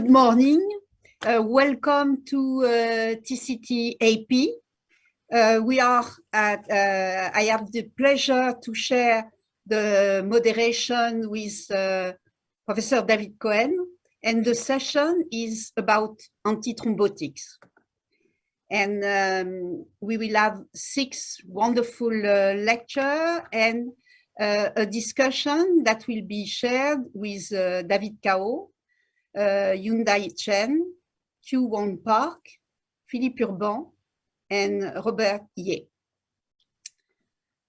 Good morning. Welcome to TCTAP. I have the pleasure to share the moderation with Professor David Cohen, and the session is about antithrombotics. And we will have 6 wonderful lectures and a discussion that will be shared with David Cao, Hyundai Chen, Q Wong Park, Philippe Urban, and Robert Ye.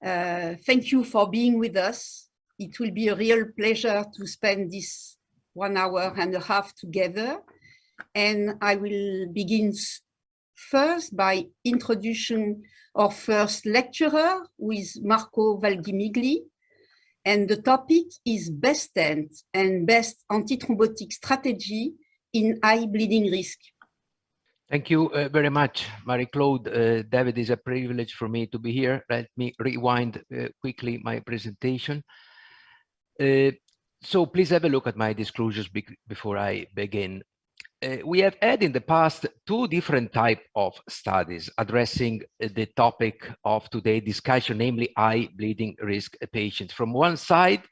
Thank you for being with us. It will be a real pleasure to spend this 1.5 hours together. And I will begin first by introducing our first lecturer, who is Marco Valghimigli. And the topic is best stent and best antithrombotic strategy in high bleeding risk. Thank you very much, Marie-Claude. David, is a privilege for me to be here. Let me rewind quickly my presentation. So please have a look at my disclosures before I begin. We have had in the past 2 different types of studies addressing the topic of today's discussion, namely high bleeding risk patients. From one side,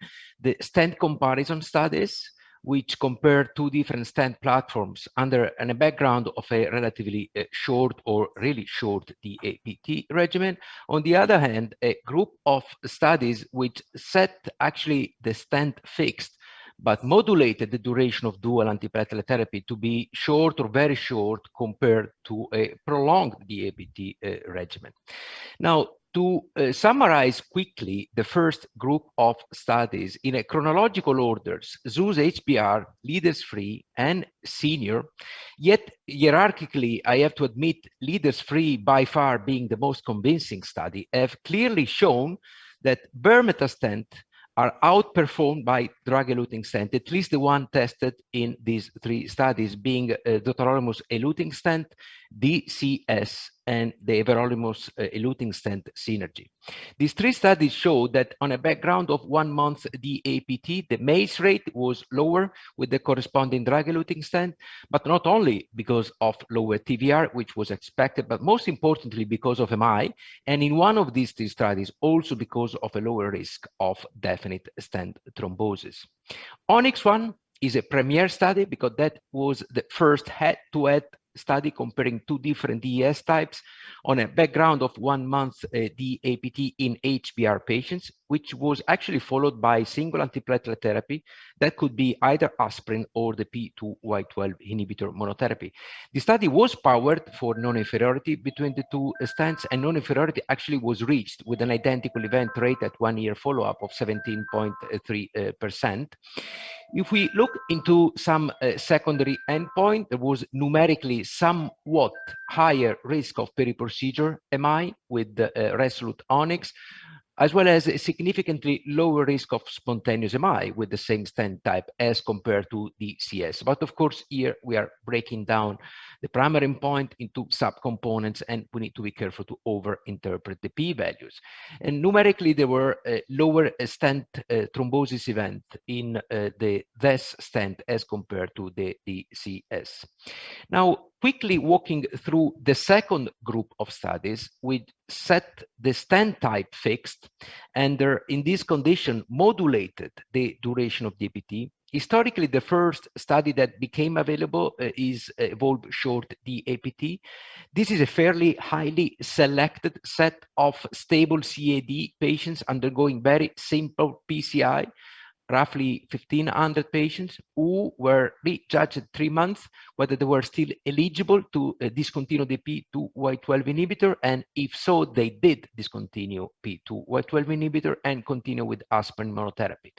the stent comparison studies, which compare 2 different stent platforms under a background of a relatively short or really short DAPT regimen. On the other hand, a group of studies which set actually the stent fixed but modulated the duration of dual antiplatelet therapy to be short or very short compared to a prolonged DAPT regimen. Now, to summarize quickly the first group of studies in a chronological orders, ZEUS HBR, Leaders Free, and Senior, yet hierarchically, I have to admit, Leaders Free by far being the most convincing study, have clearly shown that bare metal stent are outperformed by drug-eluting stent, at least the one tested in these 3 studies, being Docetaxel eluting stent, DCS, and the everolimus eluting stent Synergy. These 3 studies show that on a background of 1 month DAPT, the MACE rate was lower with the corresponding drug-eluting stent, but not only because of lower TVR, which was expected, but most importantly because of MI, and in one of these 3 studies, also because of a lower risk of definite stent thrombosis. Onyx 1 is a premier study because that was the first head-to-head study comparing 2 different DES types on a background of 1 month DAPT in HBR patients, which was actually followed by single antiplatelet therapy that could be either aspirin or the P2Y12 inhibitor monotherapy. The study was powered for non-inferiority between the 2 stents, and non-inferiority actually was reached with an identical event rate at 1-year follow-up of 17.3%. If we look into some secondary endpoint, there was numerically somewhat higher risk of peri-procedure MI with the Resolute Onyx, as well as a significantly lower risk of spontaneous MI with the same stent type as compared to the CS. But of course, here we are breaking down the primary endpoint into subcomponents, and we need to be careful to over-interpret the p-values. And numerically, there were lower stent thrombosis event in the DES stent as compared to the CS. Now, quickly walking through the second group of studies, we set the stent type fixed, and in this condition modulated the duration of DAPT. Historically, the first study that became available is Evolve Short DAPT. This is a fairly highly selected set of stable CAD patients undergoing very simple PCI, roughly 1,500 patients who were rejudged at 3 months whether they were still eligible to discontinue the P2Y12 inhibitor, and if so, they did discontinue P2Y12 inhibitor and continue with aspirin monotherapy.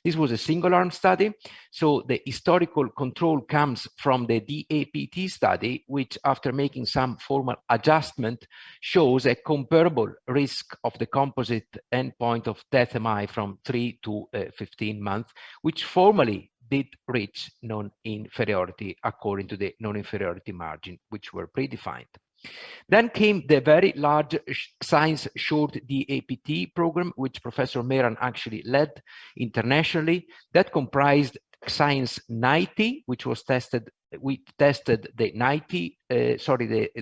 This was a single-arm study, so the historical control comes from the DAPT study, which after making some formal adjustment shows a comparable risk of the composite endpoint of death MI from 3 to 15 months, which formally did reach non-inferiority according to the non-inferiority margin, which were predefined. Then came the very large science short DAPT program, which Professor Meran actually led internationally. That comprised Science 90, which was tested we tested the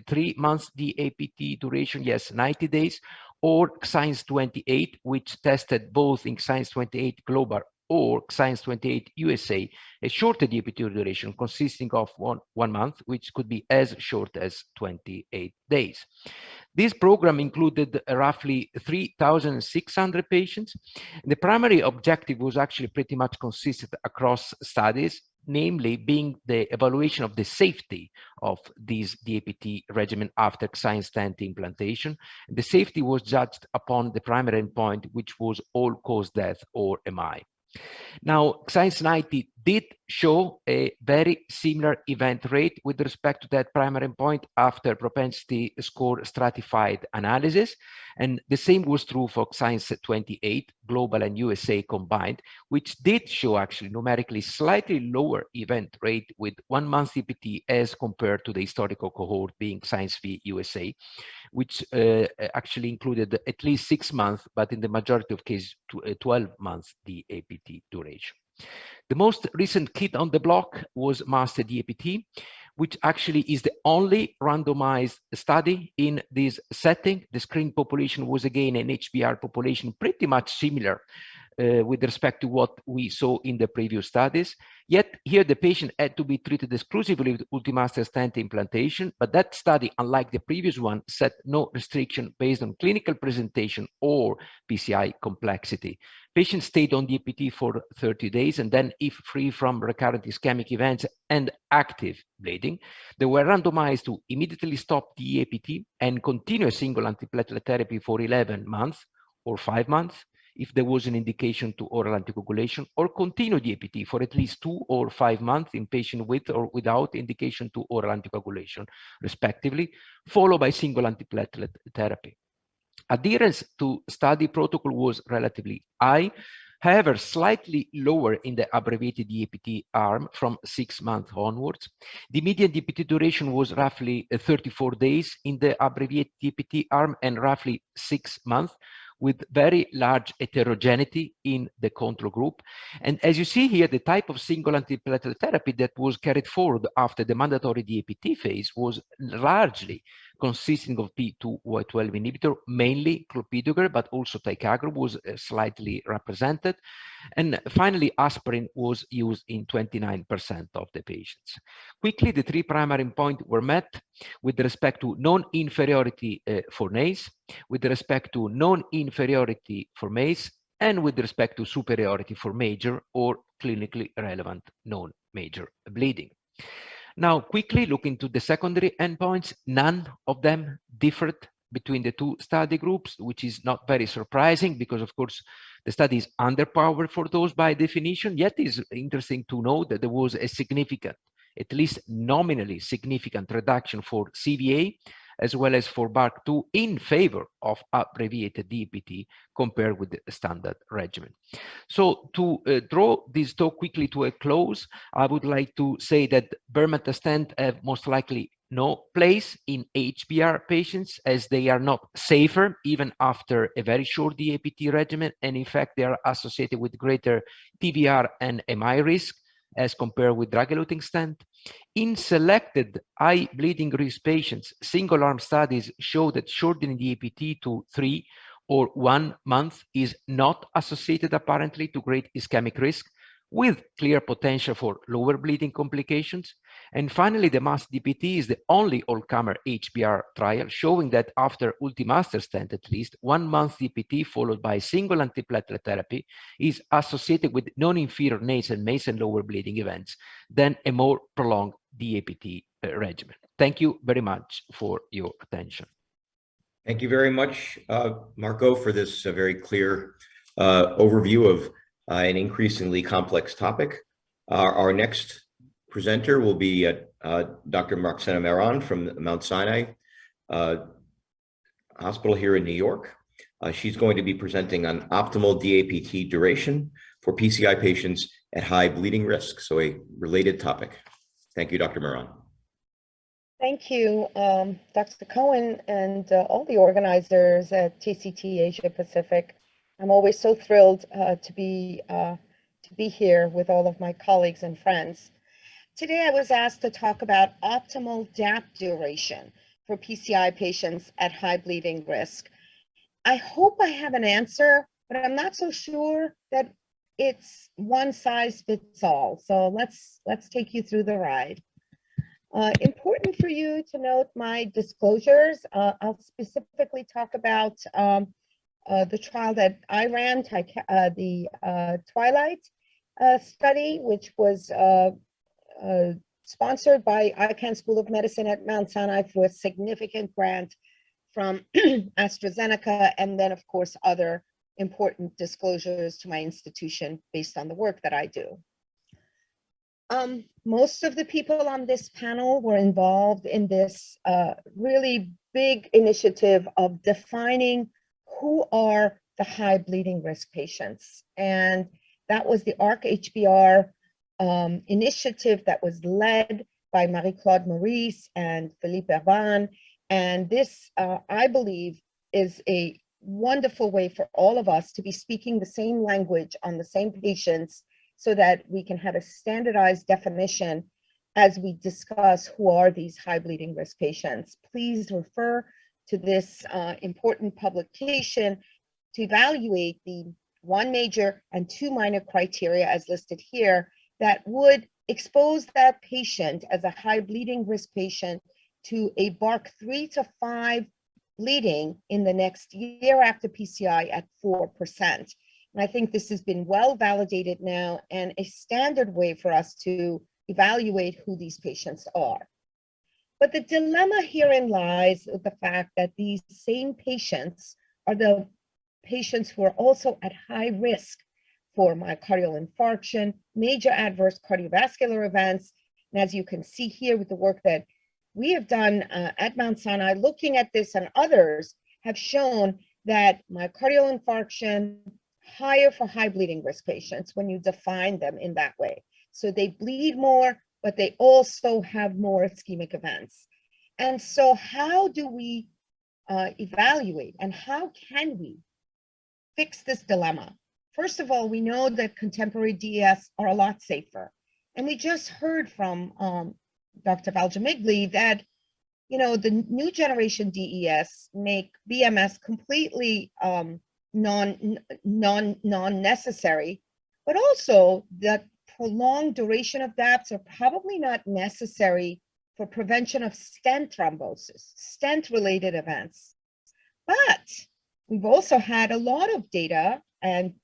3 months DAPT duration, yes, 90 days, or Science 28, which tested both in Science 28 Global or Science 28 USA, a shorter DAPT duration consisting of one month, which could be as short as 28 days. This program included roughly 3,600 patients. The primary objective was actually pretty much consistent across studies, namely being the evaluation of the safety of this DAPT regimen after Science 20 implantation. The safety was judged upon the primary endpoint, which was all-cause death or MI. Now, Science 90 did show a very similar event rate with respect to that primary endpoint after propensity score stratified analysis. And the same was true for Science 28, Global and USA combined, which did show actually numerically slightly lower event rate with 1 month DAPT as compared to the historical cohort being Science V USA, which actually included at least 6 months, but in the majority of cases, 12 months DAPT duration. The most recent kid on the block was Master DAPT, which actually is the only randomized study in this setting. The screened population was again an HBR population pretty much similar with respect to what we saw in the previous studies. Yet here the patient had to be treated exclusively with Ultimaster stent implantation, but that study, unlike the previous one, set no restriction based on clinical presentation or PCI complexity. Patients stayed on DAPT for 30 days, and then if free from recurrent ischemic events and active bleeding, they were randomized to immediately stop DAPT and continue a single antiplatelet therapy for 11 months or 5 months, if there was an indication to oral anticoagulation, or continue DAPT for at least 2 or 5 months in patient with or without indication to oral anticoagulation, respectively, followed by single antiplatelet therapy. Adherence to study protocol was relatively high, however, slightly lower in the abbreviated DAPT arm from 6 months onwards. The median DAPT duration was roughly 34 days in the abbreviated DAPT arm and roughly 6 months, with very large heterogeneity in the control group. And as you see here, the type of single antiplatelet therapy that was carried forward after the mandatory DAPT phase was largely consisting of P2Y12 inhibitor, mainly clopidogrel, but also ticagrelor was slightly represented. And finally, aspirin was used in 29% of the patients. Quickly, the 3 primary endpoints were met with respect to non-inferiority for NACE, with respect to non-inferiority for MACE, and with respect to superiority for major or clinically relevant non-major bleeding. Now, quickly look into the secondary endpoints. None of them differed between the 2 study groups, which is not very surprising because, of course, the study is underpowered for those by definition. Yet it is interesting to note that there was a significant, at least nominally significant reduction for CVA as well as for BARC2 in favor of abbreviated DAPT compared with the standard regimen. So to draw this talk quickly to a close, I would like to say that bare-metal stents have most likely no place in HBR patients, as they are not safer even after a very short DAPT regimen, and in fact they are associated with greater TVR and MI risk as compared with drug-eluting stent. In selected high bleeding risk patients, single-arm studies show that shortening DAPT to 3 or 1 month is not associated apparently to great ischemic risk, with clear potential for lower bleeding complications. And finally, the MAST DAPT is the only all-comer HBR trial showing that after Ultimaster stent, at least 1 month DAPT followed by single antiplatelet therapy is associated with non-inferior NACE and MACE and lower bleeding events than a more prolonged DAPT regimen. Thank you very much for your attention. Thank you very much, Marco, for this very clear overview of an increasingly complex topic. Our next presenter will be Dr. Roxana Meron from Mount Sinai Hospital here in New York. She's going to be presenting on optimal DAPT duration for PCI patients at high bleeding risk, so a related topic. Thank you, Dr. Meron. Thank you, Dr. Cohen, and all the organizers at TCT Asia Pacific. I'm always so thrilled to be here with all of my colleagues and friends. Today I was asked to talk about optimal DAP duration for PCI patients at high bleeding risk. I hope I have an answer, but I'm not so sure that it's one size fits all. So let's take you through the ride. Important for you to note my disclosures. I'll specifically talk about the trial that I ran, the Twilight study, which was sponsored by Icahn School of Medicine at Mount Sinai through a significant grant from AstraZeneca, and then, of course, other important disclosures to my institution based on the work that I do. Most of the people on this panel were involved in this really big initiative of defining who are the high bleeding risk patients. And that was the ARC-HBR initiative that was led by Marie-Claude Maurice and Philippe Herban. And this, I believe, is a wonderful way for all of us to be speaking the same language on the same patients so that we can have a standardized definition as we discuss who are these high bleeding risk patients. Please refer to this important publication to evaluate the 1 major and 2 minor criteria as listed here that would expose that patient as a high bleeding risk patient to a BARC 3 to 5 bleeding in the next year after PCI at 4%. And I think this has been well validated now and a standard way for us to evaluate who these patients are. But the dilemma herein lies with the fact that these same patients are the patients who are also at high risk for myocardial infarction, major adverse cardiovascular events. And as you can see here with the work that we have done at Mount Sinai, looking at this, and others have shown that myocardial infarction higher for high bleeding risk patients when you define them in that way. So they bleed more, but they also have more ischemic events. And so how do we evaluate, and how can we fix this dilemma? First of all, we know that contemporary DES are a lot safer. And we just heard from Dr. Valgemigli that, you know, the new generation DES make BMS completely non-necessary, but also that prolonged duration of DAPs are probably not necessary for prevention of stent thrombosis, stent-related events. But we've also had a lot of data, and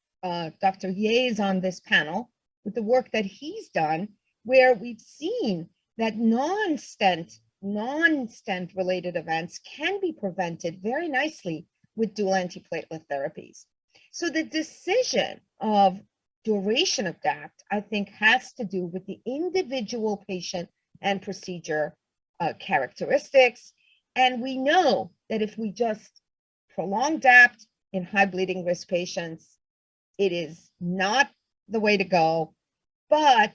Dr. Ye is on this panel with the work that he's done, where we've seen that non-stent related events can be prevented very nicely with dual antiplatelet therapies. So the decision of duration of DAPT, I think, has to do with the individual patient and procedure characteristics. And we know that if we just prolong DAPT in high bleeding risk patients, it is not the way to go, but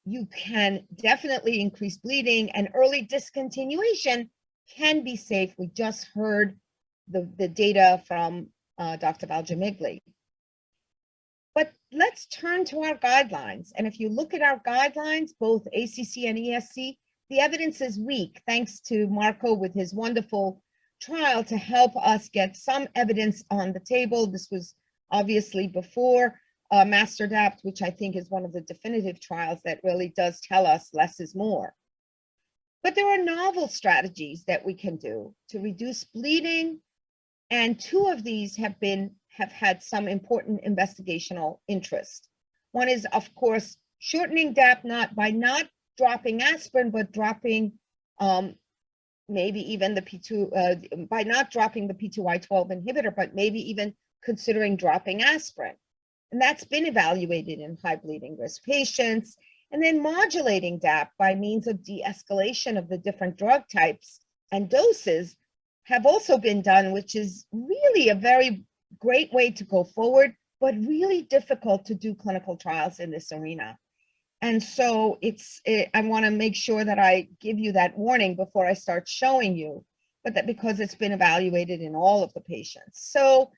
you can definitely increase bleeding, and early discontinuation can be safe. We just heard the data from Dr. Valgemigli. But let's turn to our guidelines. And if you look at our guidelines, both ACC and ESC, the evidence is weak, thanks to Marco with his wonderful trial to help us get some evidence on the table. This was obviously before Master DAPT, which I think is one of the definitive trials that really does tell us less is more. But there are novel strategies that we can do to reduce bleeding, and 2 of these have had some important investigational interest. One is, of course, shortening DAPT by not dropping aspirin, but dropping maybe even the P2, by not dropping the P2Y12 inhibitor, but maybe even considering dropping aspirin. And that's been evaluated in high bleeding risk patients. And then modulating DAPT by means of de-escalation of the different drug types and doses have also been done, which is really a very great way to go forward, but really difficult to do clinical trials in this arena. And so I want to make sure that I give you that warning before I start showing you, but that because it's been evaluated in all of the patients. So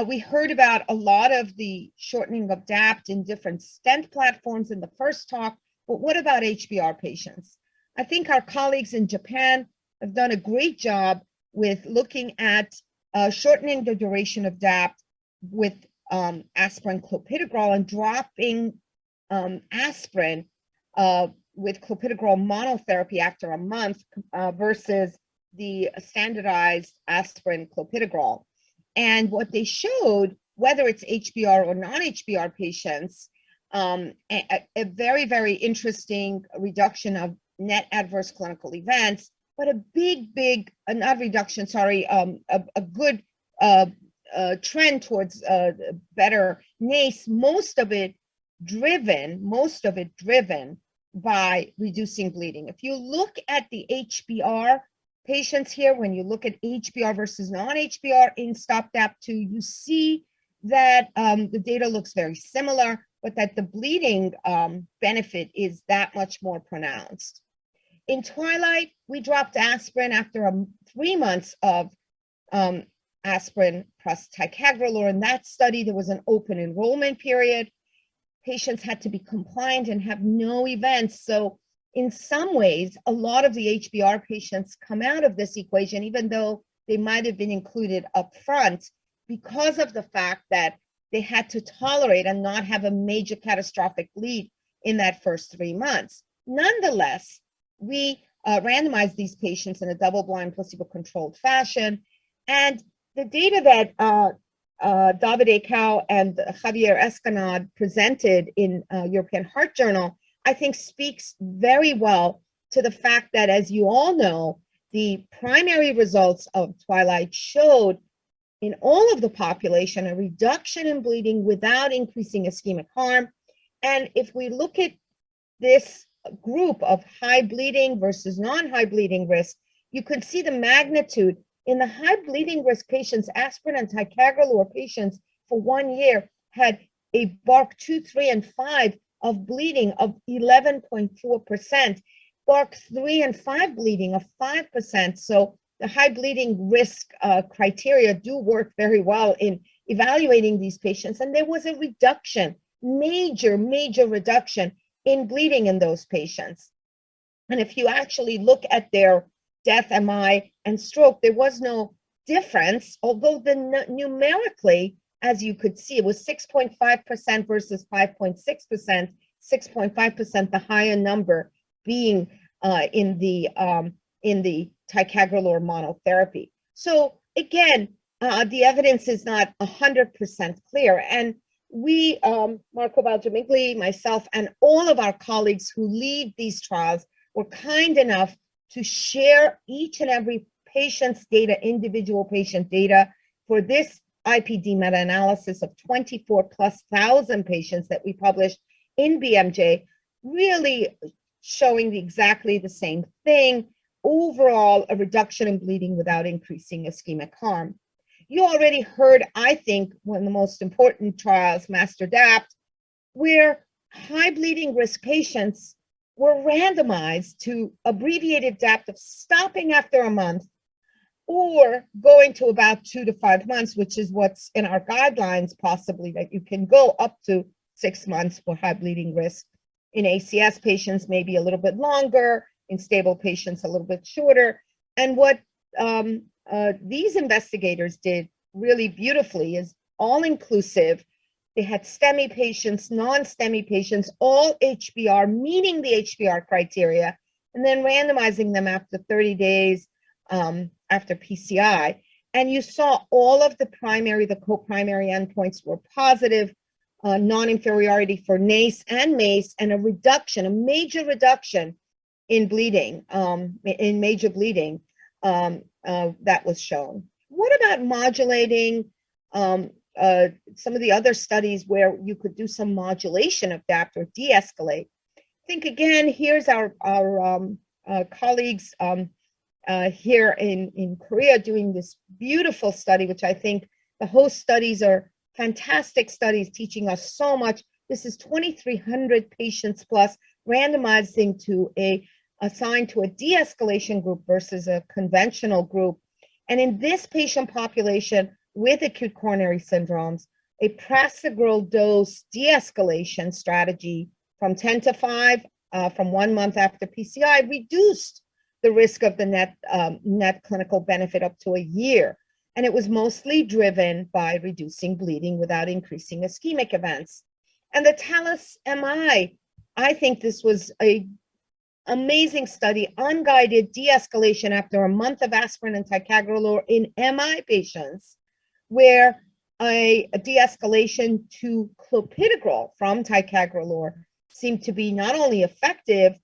we heard about a lot of the shortening of DAPT in different stent platforms in the first talk. But what about HBR patients? I think our colleagues in Japan have done a great job with looking at shortening the duration of DAPT with aspirin clopidogrel and dropping aspirin with clopidogrel monotherapy after a month versus the standardized aspirin clopidogrel. And what they showed, whether it's HBR or non-HBR patients, a very, very interesting reduction of net adverse clinical events, but a big, not reduction, sorry, a good trend towards better NACE, most of it driven by reducing bleeding. If you look at the HBR patients here, when you look at HBR versus non-HBR in STOP-DAPT2, you see that the data looks very similar, but that the bleeding benefit is that much more pronounced. In Twilight, we dropped aspirin after 3 months of aspirin plus ticagrelor. In that study, there was an open enrollment period. Patients had to be compliant and have no events. So in some ways, a lot of the HBR patients come out of this equation, even though they might have been included up front, because of the fact that they had to tolerate and not have a major catastrophic bleed in that first 3 months. Nonetheless, we randomized these patients in a double-blind, placebo-controlled fashion. And the data that Davide Cao and Javier Escanad presented in European Heart Journal, I think speaks very well to the fact that, as you all know, the primary results of Twilight showed in all of the population a reduction in bleeding without increasing ischemic harm. And if we look at this group of high bleeding versus non-high bleeding risk, you could see the magnitude. In the high bleeding risk patients, aspirin and ticagrelor patients for 1 year had a BARC 2, 3, and 5 of bleeding of 11.4%, BARC 3 and 5 bleeding of 5%. So the high bleeding risk criteria do work very well in evaluating these patients. And there was a reduction, major reduction in bleeding in those patients. And if you actually look at their death, MI, and stroke, there was no difference, although numerically, as you could see, it was 6.5% versus 5.6%, 6.5% the higher number being in the ticagrelor monotherapy. So again, the evidence is not 100% clear. And we, Marco Balgemigli, myself, and all of our colleagues who lead these trials were kind enough to share each and every patient's data, individual patient data, for this IPD meta-analysis of 24,000+ patients that we published in BMJ, really showing exactly the same thing. Overall, a reduction in bleeding without increasing ischemic harm. You already heard, I think, one of the most important trials, MASTER-DAPT, where high bleeding risk patients were randomized to abbreviated DAPT of stopping after a month or going to about 2 to 5 months, which is what's in our guidelines, possibly that you can go up to 6 months for high bleeding risk. In ACS patients, maybe a little bit longer, in stable patients, a little bit shorter. And what these investigators did really beautifully is all-inclusive. They had STEMI patients, non-STEMI patients, all HBR, meeting the HBR criteria, and then randomizing them after 30 days after PCI. And you saw all of the primary, the co-primary endpoints were positive, non-inferiority for NACE and MACE, and a reduction, a major reduction in bleeding, in major bleeding that was shown. What about modulating some of the other studies where you could do some modulation of DAPT or de-escalate? I think, again, here's our colleagues here in Korea doing this beautiful study, which I think the host studies are fantastic studies teaching us so much. This is 2,300 patients plus randomizing to assigned to a de-escalation group versus a conventional group. And in this patient population with acute coronary syndromes, a prasugrel dose de-escalation strategy from 10 to 5 from 1 month after PCI reduced the risk of the net clinical benefit up to a year. And it was mostly driven by reducing bleeding without increasing ischemic events. And the TALIS MI, I think this was a amazing study, unguided de-escalation after a month of aspirin and ticagrelor in MI patients, where a de-escalation to clopidogrel from ticagrelor seemed to be not only effective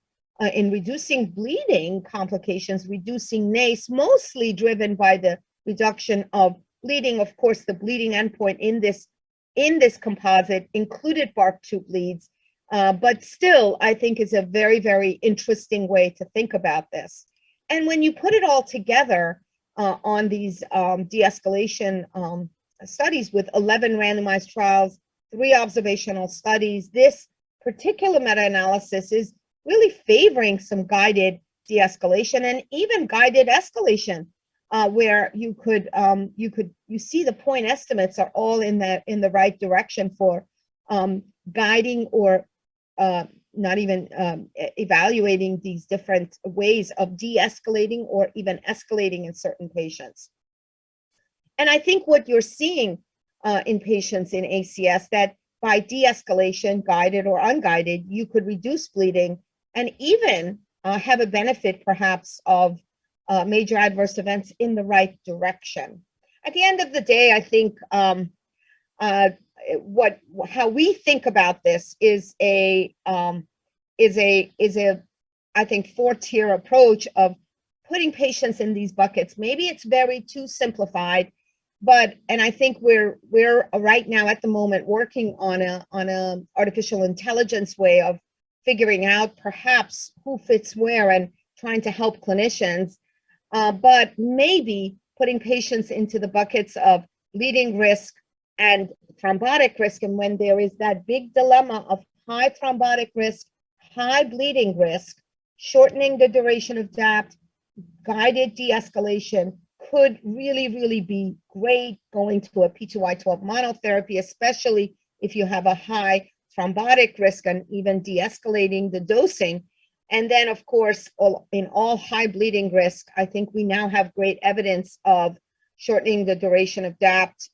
in reducing bleeding complications, reducing NACE, mostly driven by the reduction of bleeding. Of course, the bleeding endpoint in this composite included BARC2 bleeds, but still, I think is a very, very interesting way to think about this. And when you put it all together on these de-escalation studies with 11 randomized trials, 3 observational studies, this particular meta-analysis is really favoring some guided de-escalation and even guided escalation, where you see the point estimates are all in the right direction for guiding or not even evaluating these different ways of de-escalating or even escalating in certain patients. And I think what you're seeing in patients in ACS, that by de-escalation, guided or unguided, you could reduce bleeding and even have a benefit perhaps of major adverse events in the right direction. At the end of the day, I think how we think about this is a I think 4-tier approach of putting patients in these buckets. Maybe it's very too simplified, and I think we're right now at the moment working on a artificial intelligence way of figuring out perhaps who fits where and trying to help clinicians, but maybe putting patients into the buckets of bleeding risk and thrombotic risk. And when there is that big dilemma of high thrombotic risk, high bleeding risk, shortening the duration of DAPT, guided de-escalation could really, really be great, going to a P2Y12 monotherapy, especially if you have a high thrombotic risk, and even de-escalating the dosing. And then, of course, in all high bleeding risk, I think we now have great evidence of shortening the duration of DAPT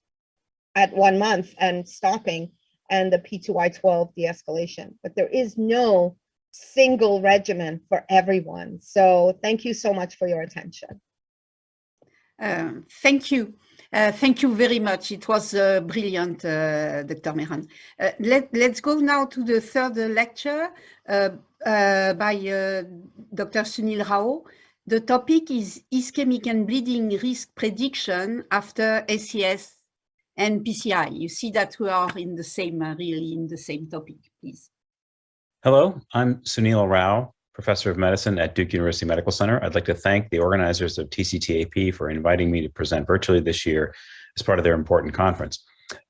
at 1 month and stopping, and the P2Y12 de-escalation. But there is no single regimen for everyone. So thank you so much for your attention. Thank you. Thank you very much. It was brilliant, Dr. Meran. Let's go now to the third lecture by Dr. Sunil Rao. The topic is ischemic and bleeding risk prediction after ACS and PCI. You see that we are in the same, really in the same topic, please. Hello, I'm Sunil Rao, Professor of Medicine at Duke University Medical Center. I'd like to thank the organizers of TCTAP for inviting me to present virtually this year as part of their important conference.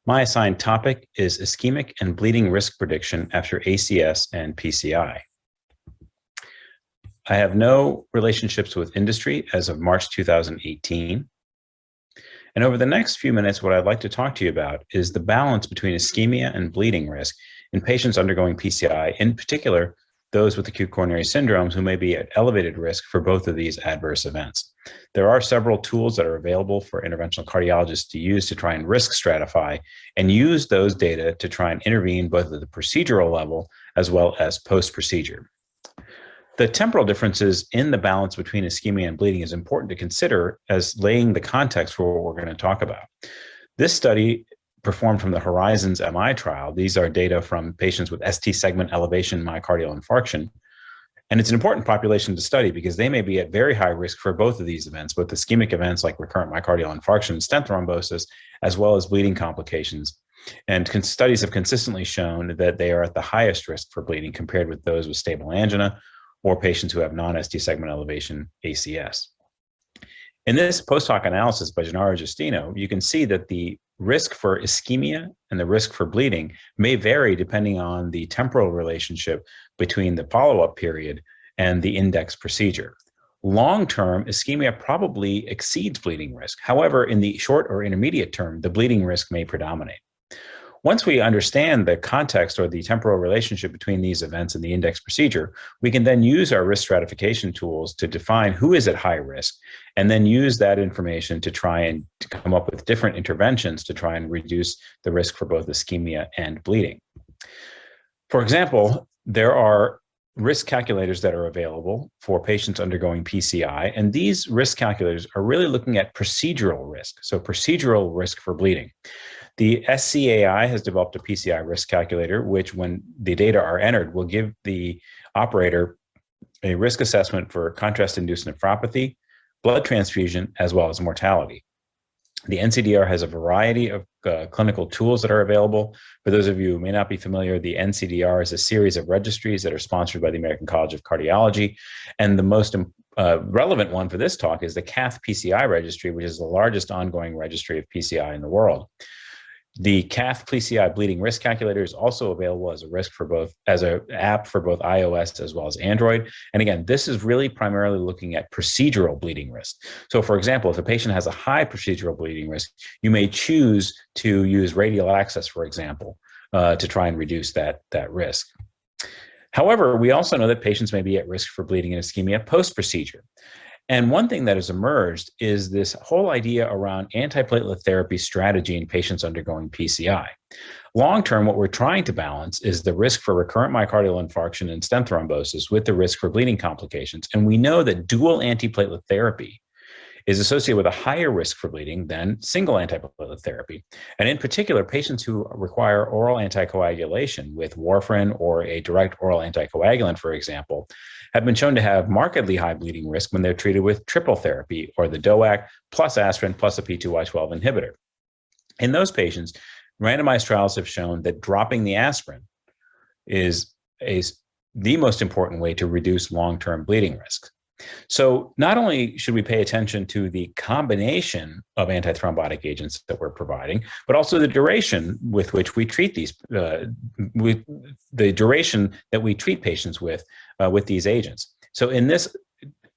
My assigned topic is ischemic and bleeding risk prediction after ACS and PCI. I have no relationships with industry as of March 2018. And over the next few minutes, what I'd like to talk to you about is the balance between ischemia and bleeding risk in patients undergoing PCI, in particular, those with acute coronary syndromes who may be at elevated risk for both of these adverse events. There are several tools that are available for interventional cardiologists to use to try and risk stratify and use those data to try and intervene both at the procedural level as well as post-procedure. The temporal differences in the balance between ischemia and bleeding is important to consider as laying the context for what we're going to talk about. This study performed from the Horizons MI trial. These are data from patients with ST segment elevation myocardial infarction. And it's an important population to study because they may be at very high risk for both of these events, both ischemic events like recurrent myocardial infarction and stent thrombosis, as well as bleeding complications. And studies have consistently shown that they are at the highest risk for bleeding compared with those with stable angina or patients who have non-ST segment elevation ACS. In this post-hoc analysis by Gennaro Giustino, you can see that the risk for ischemia and the risk for bleeding may vary depending on the temporal relationship between the follow-up period and the index procedure. Long-term, ischemia probably exceeds bleeding risk. However, in the short or intermediate term, the bleeding risk may predominate. Once we understand the context or the temporal relationship between these events and the index procedure, we can then use our risk stratification tools to define who is at high risk, and then use that information to try and to come up with different interventions to try and reduce the risk for both ischemia and bleeding. For example, there are risk calculators that are available for patients undergoing PCI, and these risk calculators are really looking at procedural risk, so procedural risk for bleeding. The SCAI has developed a PCI risk calculator, which when the data are entered will give the operator a risk assessment for contrast-induced nephropathy, blood transfusion, as well as mortality. The NCDR has a variety of clinical tools that are available. For those of you who may not be familiar, the NCDR is a series of registries that are sponsored by the American College of Cardiology. And the most relevant one for this talk is the CATH PCI registry, which is the largest ongoing registry of PCI in the world. The CATH PCI bleeding risk calculator is also available as an app for both iOS as well as Android. And again, this is really primarily looking at procedural bleeding risk. So for example, if a patient has a high procedural bleeding risk, you may choose to use radial access, for example, to try and reduce that risk. However, we also know that patients may be at risk for bleeding and ischemia post-procedure. And one thing that has emerged is this whole idea around antiplatelet therapy strategy in patients undergoing PCI. Long-term, what we're trying to balance is the risk for recurrent myocardial infarction and stent thrombosis with the risk for bleeding complications. And we know that dual antiplatelet therapy is associated with a higher risk for bleeding than single antiplatelet therapy. And in particular, patients who require oral anticoagulation with warfarin or a direct oral anticoagulant, for example, have been shown to have markedly high bleeding risk when they're treated with triple therapy or the DOAC plus aspirin plus a P2Y12 inhibitor. In those patients, randomized trials have shown that dropping the aspirin is the most important way to reduce long-term bleeding risk. So not only should we pay attention to the combination of antithrombotic agents that we're providing, but also the duration with which we treat these, the duration that we treat patients with these agents. So in this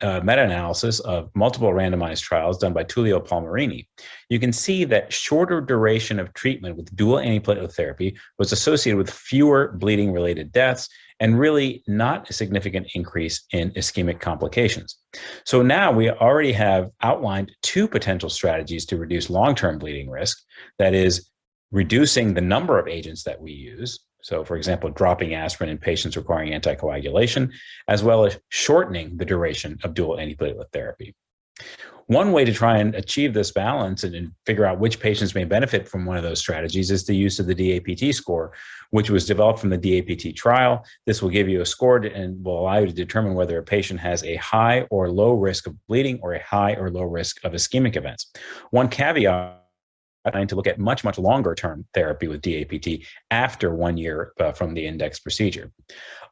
meta-analysis of multiple randomized trials done by Tullio Palmarini, you can see that shorter duration of treatment with dual antiplatelet therapy was associated with fewer bleeding-related deaths and really not a significant increase in ischemic complications. So now we already have outlined two potential strategies to reduce long-term bleeding risk, that is, reducing the number of agents that we use. So for example, dropping aspirin in patients requiring anticoagulation, as well as shortening the duration of dual antiplatelet therapy. One way to try and achieve this balance and figure out which patients may benefit from one of those strategies is the use of the DAPT score, which was developed from the DAPT trial. This will give you a score and will allow you to determine whether a patient has a high or low risk of bleeding or a high or low risk of ischemic events. One caveat, trying to look at much longer term therapy with DAPT after 1 year from the index procedure.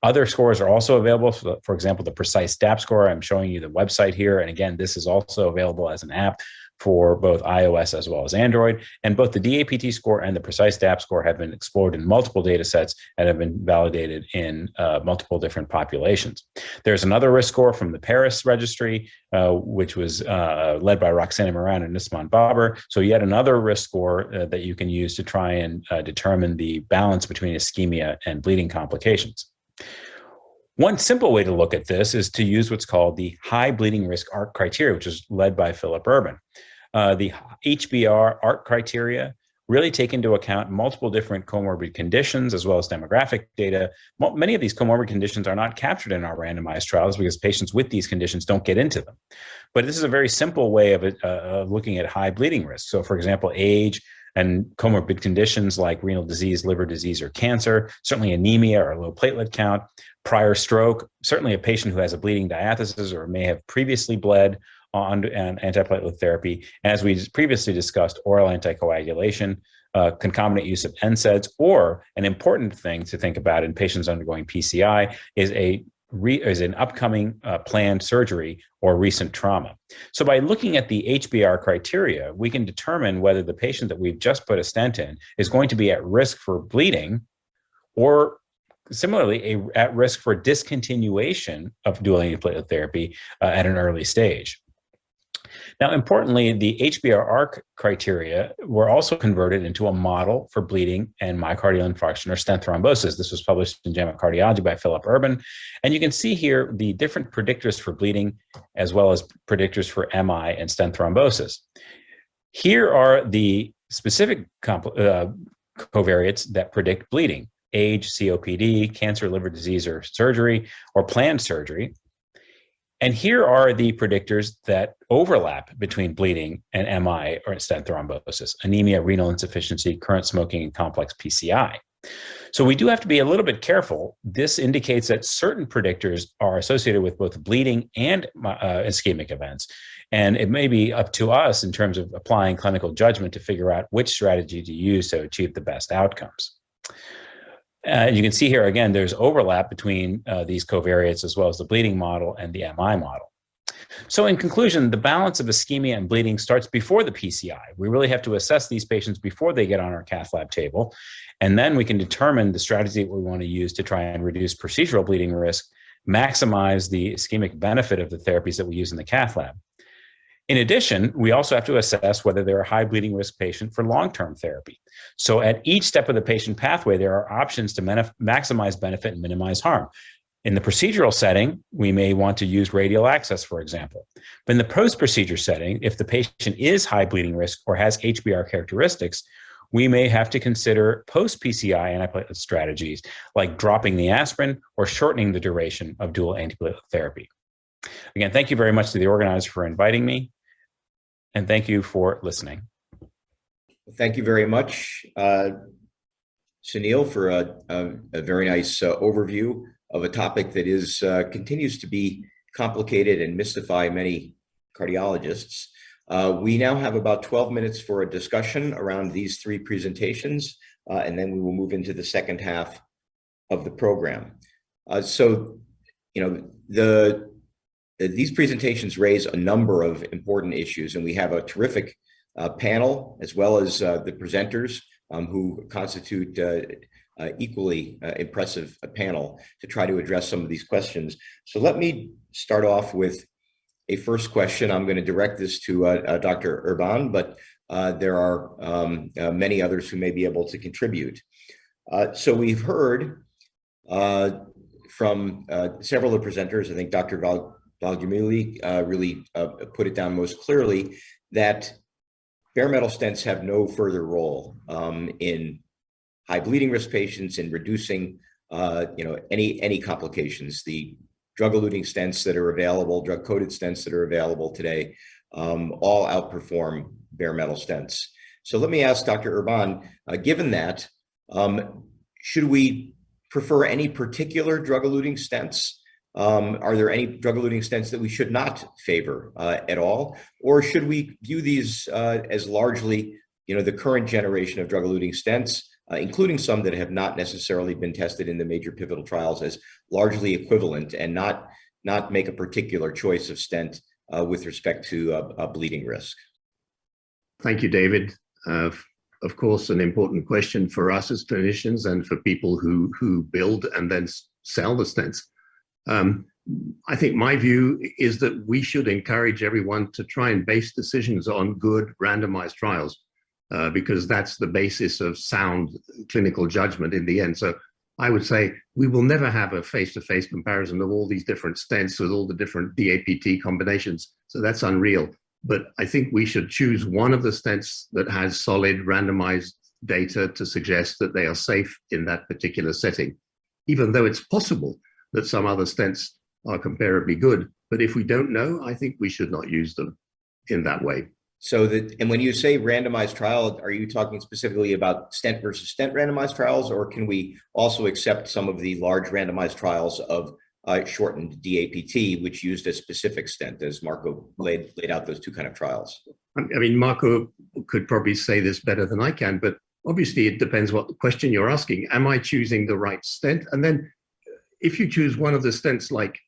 Other scores are also available. For example, the Precise DAP score, I'm showing you the website here. And again, this is also available as an app for both iOS as well as Android. And both the DAPT score and the Precise DAP score have been explored in multiple data sets and have been validated in multiple different populations. There's another risk score from the Paris registry, which was led by Roxana Moran and Nisman Babar. So yet another risk score that you can use to try and determine the balance between ischemia and bleeding complications. One simple way to look at this is to use what's called the high bleeding risk ARC criteria, which is led by Philip Urban. The HBR ARC criteria really take into account multiple different comorbid conditions as well as demographic data. Many of these comorbid conditions are not captured in our randomized trials because patients with these conditions don't get into them. But this is a very simple way of looking at high bleeding risk. So for example, age and comorbid conditions like renal disease, liver disease, or cancer, certainly anemia or low platelet count, prior stroke, certainly a patient who has a bleeding diathesis or may have previously bled on antiplatelet therapy. And as we previously discussed, oral anticoagulation, concomitant use of NSAIDs, or an important thing to think about in patients undergoing PCI is an upcoming planned surgery or recent trauma. So by looking at the HBR criteria, we can determine whether the patient that we've just put a stent in is going to be at risk for bleeding or similarly at risk for discontinuation of dual antiplatelet therapy at an early stage. Now, importantly, the HBR-ARC criteria were also converted into a model for bleeding and myocardial infarction or stent thrombosis. This was published in JAMA Cardiology by Philip Urban. And you can see here the different predictors for bleeding as well as predictors for MI and stent thrombosis. Here are the specific covariates that predict bleeding: age, COPD, cancer, liver disease, or surgery, or planned surgery. And here are the predictors that overlap between bleeding and MI or stent thrombosis: anemia, renal insufficiency, current smoking, and complex PCI. So we do have to be a little bit careful. This indicates that certain predictors are associated with both bleeding and ischemic events. And it may be up to us in terms of applying clinical judgment to figure out which strategy to use to achieve the best outcomes. You can see here, again, there's overlap between these covariates as well as the bleeding model and the MI model. So in conclusion, the balance of ischemia and bleeding starts before the PCI. We really have to assess these patients before they get on our cath lab table, and then we can determine the strategy that we want to use to try and reduce procedural bleeding risk, maximize the ischemic benefit of the therapies that we use in the cath lab. In addition, we also have to assess whether they're a high bleeding risk patient for long-term therapy. So at each step of the patient pathway, there are options to maximize benefit and minimize harm. In the procedural setting, we may want to use radial access, for example. But in the post-procedure setting, if the patient is high bleeding risk or has HBR characteristics, we may have to consider post-PCI antiplatelet strategies like dropping the aspirin or shortening the duration of dual antiplatelet therapy. Again, thank you very much to the organizer for inviting me, and thank you for listening. Thank you very much, Sunil, for a very nice overview of a topic that is continues to be complicated and mystify many cardiologists. We now have about 12 minutes for a discussion around these three presentations, and then we will move into the second half of the program. These presentations raise a number of important issues, and we have a terrific panel as well as the presenters who constitute equally impressive panel to try to address some of these questions. So let me start off with a first question. I'm going to direct this to Dr. Urban, but there are many others who may be able to contribute. So we've heard from several of the presenters. I think Dr. Valgumili really put it down most clearly, that bare metal stents have no further role in high bleeding risk patients, in reducing any complications. The drug-eluting stents that are available, drug-coated stents that are available today, all outperform bare metal stents. So let me ask Dr. Urban, given that, should we prefer any particular drug-eluting stents? Are there any drug-eluting stents that we should not favor at all? Or should we view these as largely, the current generation of drug-eluting stents, including some that have not necessarily been tested in the major pivotal trials, as largely equivalent, and not make a particular choice of stent with respect to bleeding risk? Thank you, David. Of course, an important question for us as clinicians and for people who build and then sell the stents. I think my view is that we should encourage everyone to try and base decisions on good randomized trials, because that's the basis of sound clinical judgment in the end. So I would say we will never have a face-to-face comparison of all these different stents with all the different DAPT combinations. So that's unreal. But I think we should choose one of the stents that has solid randomized data to suggest that they are safe in that particular setting, even though it's possible that some other stents are comparably good. But if we don't know, I think we should not use them in that way. So and when you say randomized trial, are you talking specifically about stent versus stent randomized trials, or can we also accept some of the large randomized trials of shortened DAPT, which used a specific stent, as Marco laid out those two kind of trials? I mean, Marco could probably say this better than I can, but obviously it depends what the question you're asking. Am I choosing the right stent? And then if you choose one of the stents like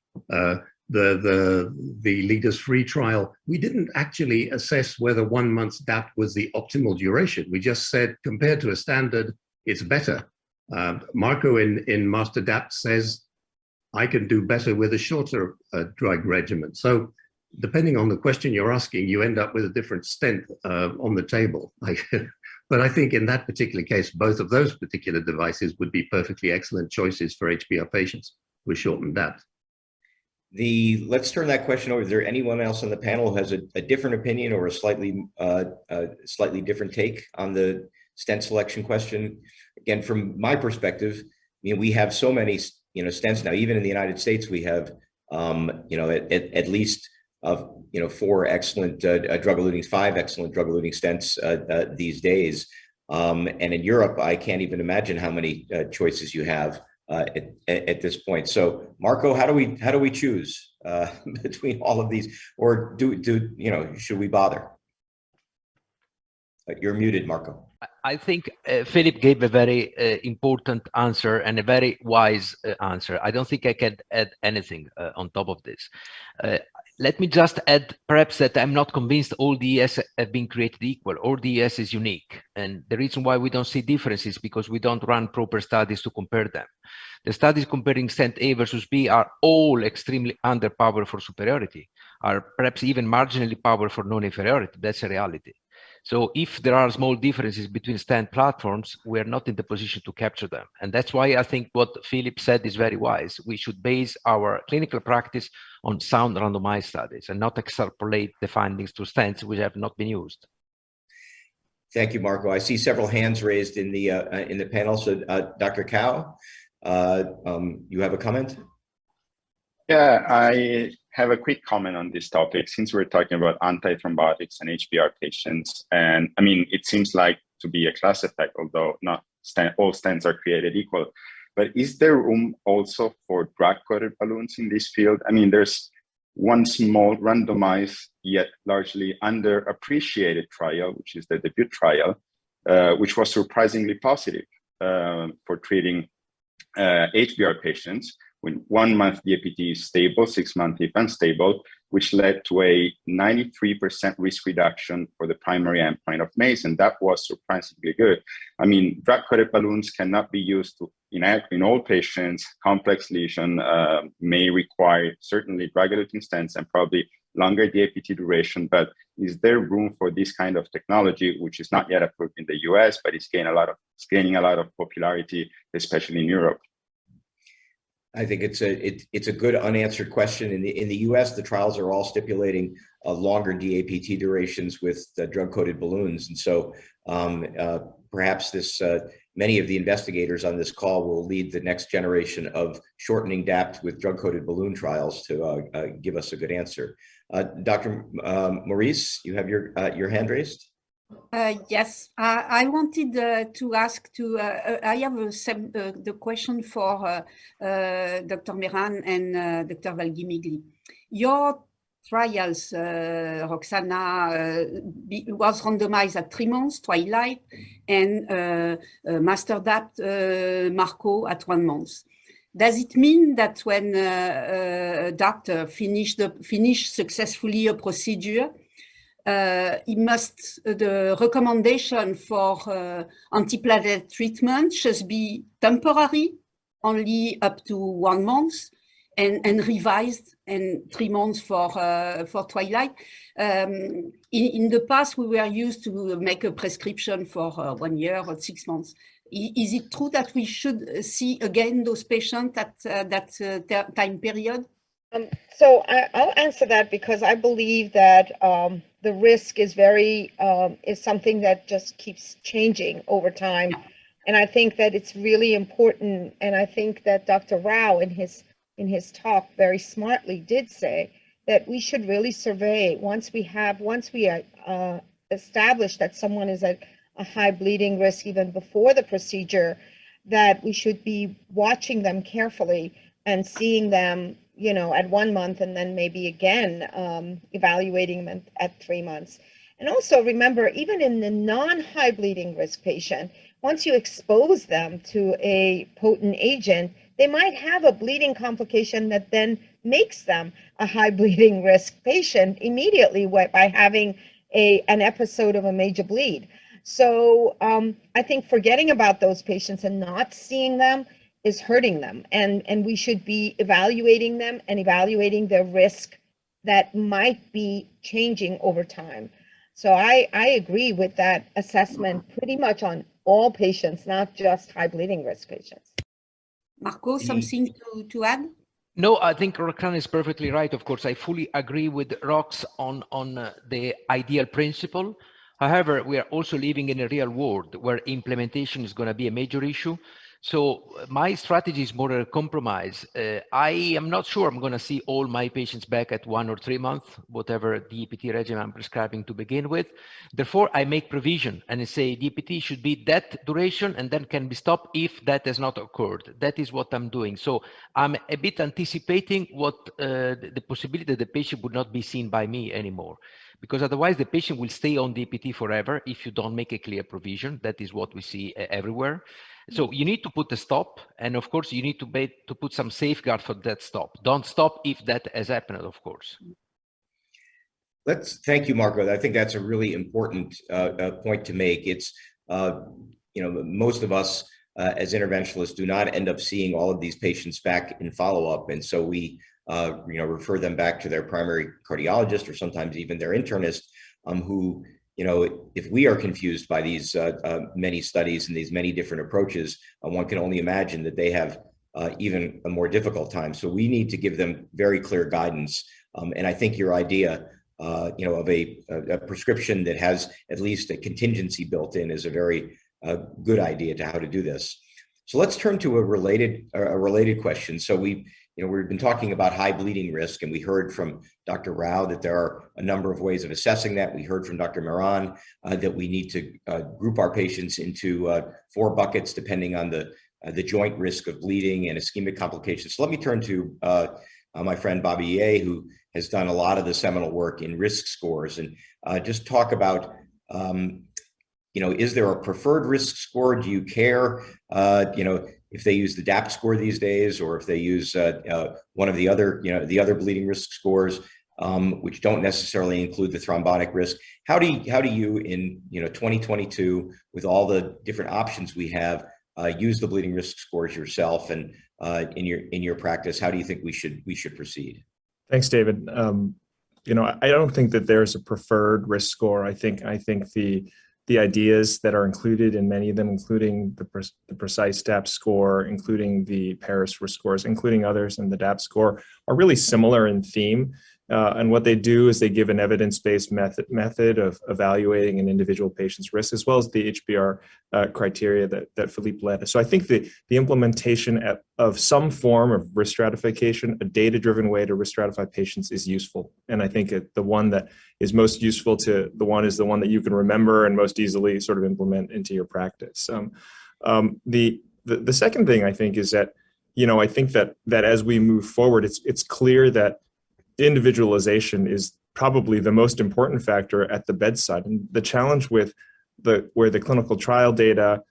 the leaders-free trial, we didn't actually assess whether 1 month's DAPT was the optimal duration. We just said, compared to a standard, it's better. Marco in Master DAPT says, I can do better with a shorter drug regimen. So depending on the question you're asking, you end up with a different stent on the table. But I think in that particular case, both of those particular devices would be perfectly excellent choices for HBR patients with shortened DAPT. Let's turn that question over. Is there anyone else on the panel who has a different opinion or a slightly different take on the stent selection question? Again, from my perspective, we have so many, stents now. Even in the United States, we have, at least 4 excellent drug-eluting, 5 excellent drug-eluting stents these days. And in Europe, I can't even imagine how many choices you have at this point. So, Marco, how do we choose between all of these, or should we bother? You're muted, Marco. I think Philip gave a very important answer and a very wise answer. I don't think I can add anything on top of this. Let me just add perhaps that I'm not convinced all DES have been created equal. All DES is unique. And the reason why we don't see differences is because we don't run proper studies to compare them. The studies comparing stent A versus B are all extremely underpowered for superiority, are perhaps even marginally powered for non-inferiority. That's a reality. So if there are small differences between stent platforms, we are not in the position to capture them. And that's why I think what Philip said is very wise. We should base our clinical practice on sound randomized studies and not extrapolate the findings to stents which have not been used. Thank you, Marco. I see several hands raised in the panel. So Dr. Cao, you have a comment? Yeah, I have a quick comment on this topic since we're talking about antithrombotics and HBR patients. And I mean, it seems like to be a class effect, although not all stents are created equal. But is there room also for drug-coated balloons in this field? I mean, there's one small randomized yet largely underappreciated trial, which is the debut trial, which was surprisingly positive for treating HBR patients when 1 month DAPT is stable, 6 months if unstable, which led to a 93% risk reduction for the primary endpoint of MACE, and that was surprisingly good. I mean, drug-coated balloons cannot be used to in all patients. Complex lesion may require certainly drug-eluting stents and probably longer DAPT duration, but is there room for this kind of technology, which is not yet approved in the US, but it's gaining a lot of popularity, especially in Europe? I think it's a good unanswered question. In the U.S., the trials are all stipulating longer DAPT durations with drug-coated balloons, and so perhaps many of the investigators on this call will lead the next generation of shortening DAPT with drug-coated balloon trials to give us a good answer. Dr. Maurice, you have your hand raised. Yes, I wanted to ask I have the question for Dr. Meran and Dr. Valghimigli. Your trials, Roxana, was randomized at 3 months, Twilight, and Master DAPT, Marco, at 1 month. Does it mean that when a doctor finish successfully a procedure, the recommendation for antiplatelet treatment should be temporary, only up to 1 month, and revised in 3 months for Twilight? In the past, we were used to make a prescription for 1 year or 6 months. Is it true that we should see again those patients at that time period? So I'll answer that because I believe that the risk is is something that just keeps changing over time. And I think that it's really important. And I think that Dr. Rao in his talk very smartly did say that we should really survey once we establish that someone is at a high bleeding risk even before the procedure, that we should be watching them carefully and seeing them, at 1 month, and then maybe again evaluating them at 3 months. And also remember, even in the non-high bleeding risk patient, once you expose them to a potent agent, they might have a bleeding complication that then makes them a high bleeding risk patient immediately by having an episode of a major bleed. So I think forgetting about those patients and not seeing them is hurting them, and we should be evaluating them and evaluating their risk that might be changing over time. So I agree with that assessment pretty much on all patients, not just high bleeding risk patients. Marco, something to add? No, I think Roxanne is perfectly right. Of course, I fully agree with Rox on the ideal principle. However, we are also living in a real world where implementation is going to be a major issue. So my strategy is more a compromise. I am not sure I'm going to see all my patients back at 1 or 3 months, whatever DPT regimen I'm prescribing to begin with. Therefore, I make provision and I say DPT should be that duration and then can be stopped if that has not occurred. That is what I'm doing. So I'm a bit anticipating what the possibility that the patient would not be seen by me anymore, because otherwise the patient will stay on DPT forever if you don't make a clear provision. That is what we see everywhere. So you need to put a stop, and of course you need to put some safeguard for that stop. Don't stop if that has happened, of course. Thank you, Marco. I think that's a really important point to make. It's most of us as interventionalists do not end up seeing all of these patients back in follow-up, and so we refer them back to their primary cardiologist or sometimes even their internist, who, if we are confused by these many studies and these many different approaches, one can only imagine that they have even a more difficult time. So we need to give them very clear guidance. And I think your idea, of a prescription that has at least a contingency built in is a very good idea to how to do this. So let's turn to a related question. So we've been talking about high bleeding risk, and we heard from Dr. Rao that there are a number of ways of assessing that. We heard from Dr. Moran that we need to group our patients into 4 buckets depending on the joint risk of bleeding and ischemic complications. So let me turn to my friend Bobby Ye, who has done a lot of the seminal work in risk scores, and just talk about is there a preferred risk score? Do you care, if they use the DAP score these days, or if they use one of the other bleeding risk scores, which don't necessarily include the thrombotic risk? How do you in 2022, with all the different options we have, use the bleeding risk scores yourself, and in your practice, how do you think we should proceed? Thanks, David. I don't think that there's a preferred risk score. I think the ideas that are included in many of them, including the precise DAP score, including the Paris risk scores, including others in the DAP score, are really similar in theme. And what they do is they give an evidence-based method of evaluating an individual patient's risk, as well as the HBR criteria that Philippe led. So I think the implementation of some form of risk stratification, a data-driven way to risk stratify patients, is useful. And I think the one that is most useful is the one that you can remember and most easily sort of implement into your practice. The second thing I think is that, I think that as we move forward, it's clear that individualization is probably the most important factor at the bedside. And the challenge with where the clinical trial data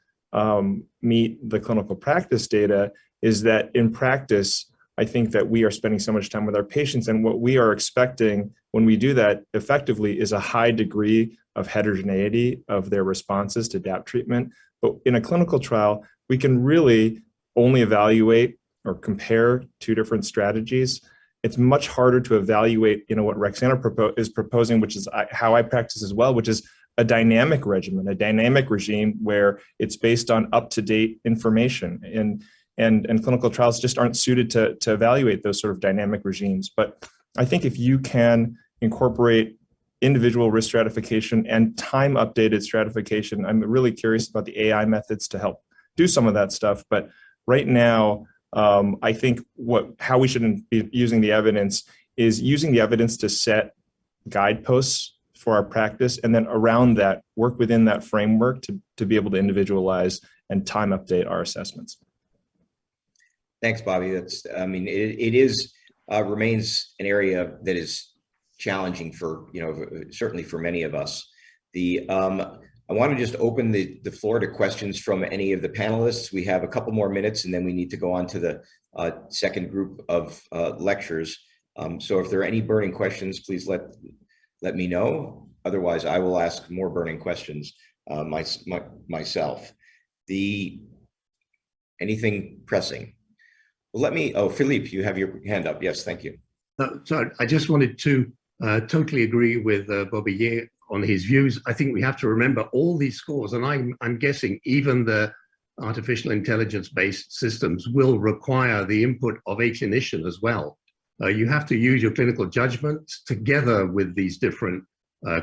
meet the clinical practice data is that in practice, I think that we are spending so much time with our patients, and what we are expecting when we do that effectively is a high degree of heterogeneity of their responses to DAP treatment. But in a clinical trial, we can really only evaluate or compare 2 different strategies. It's much harder to evaluate, what Roxana is proposing, which is how I practice as well, which is a dynamic regimen, a dynamic regime where it's based on up-to-date information. And clinical trials just aren't suited to evaluate those sort of dynamic regimes. But I think if you can incorporate individual risk stratification and time-updated stratification, I'm really curious about the AI methods to help do some of that stuff. But right now, I think how we should be using the evidence is using the evidence to set guideposts for our practice, and then around that, work within that framework to be able to individualize and time update our assessments. Thanks, Bobby. It remains an area that is challenging for, certainly for many of us. I want to just open the floor to questions from any of the panelists. We have a couple more minutes, and then we need to go on to the second group of lectures. So if there are any burning questions, please let me know. Otherwise, I will ask more burning questions myself. Anything pressing? Well, Philippe, you have your hand up. Yes, thank you. So I just wanted to totally agree with Bobby on his views. I think we have to remember all these scores, and I'm guessing even the artificial intelligence-based systems will require the input of a clinician as well. You have to use your clinical judgment together with these different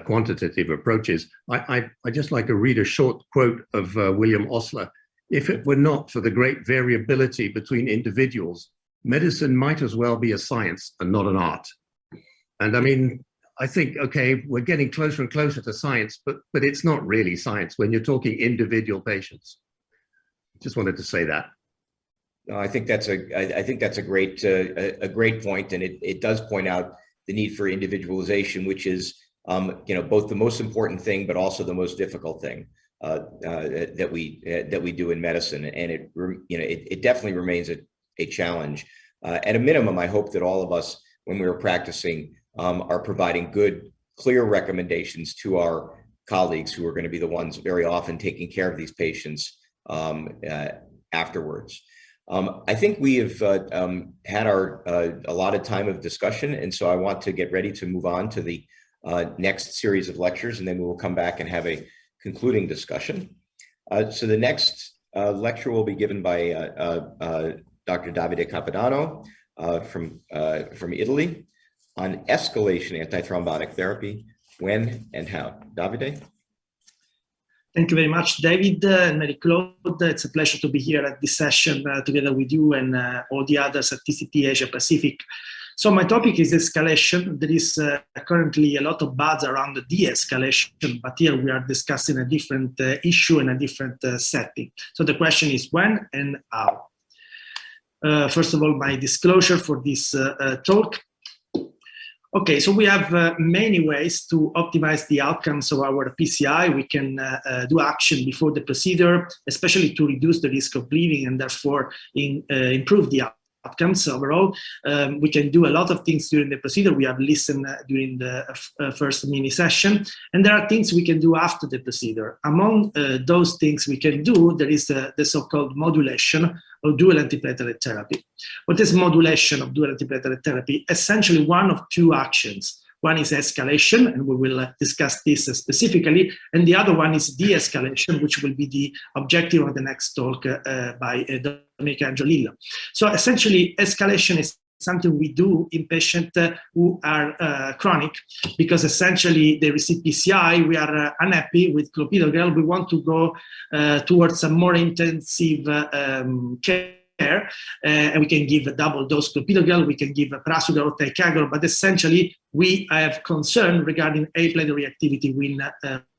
quantitative approaches. I just like to read a short quote of William Osler. If it were not for the great variability between individuals, medicine might as well be a science and not an art. And I mean, I think, okay, we're getting closer and closer to science, but it's not really science when you're talking individual patients. Just wanted to say that. No, I think that's a great point, and it does point out the need for individualization, which is both the most important thing, but also the most difficult thing that we do in medicine, and it definitely remains a challenge. At a minimum, I hope that all of us, when we are practicing, are providing good, clear recommendations to our colleagues who are going to be the ones very often taking care of these patients afterwards. I think we have had our allotted time of discussion, and so I want to get ready to move on to the next series of lectures, and then we will come back and have a concluding discussion. So the next lecture will be given by Dr. Davide Capodanno from Italy on escalation antithrombotic therapy, when and how. Davide? Thank you very much, David and Mary-Claude. It's a pleasure to be here at this session together with you and all the others at TCT Asia Pacific. So my topic is escalation. There is currently a lot of buzz around the de-escalation, but here we are discussing a different issue in a different setting. So the question is when and how. First of all, my disclosure for this talk. Okay, so we have many ways to optimize the outcomes of our PCI. We can do action before the procedure, especially to reduce the risk of bleeding and therefore improve the outcomes overall. We can do a lot of things during the procedure. We have listened during the first mini session, and there are things we can do after the procedure. Among those things we can do, there is the so-called modulation of dual antiplatelet therapy. What is modulation of dual antiplatelet therapy? Essentially one of two actions. One is escalation, and we will discuss this specifically, and the other one is de-escalation, which will be the objective of the next talk by Domenica Angiolillo. So essentially, escalation is something we do in patients who are chronic, because essentially they receive PCI, we are unhappy with clopidogrel, we want to go towards a more intensive care. And we can give a double dose clopidogrel, we can give a prasugrel or ticagrelor, but essentially we have concern regarding aplatelet reactivity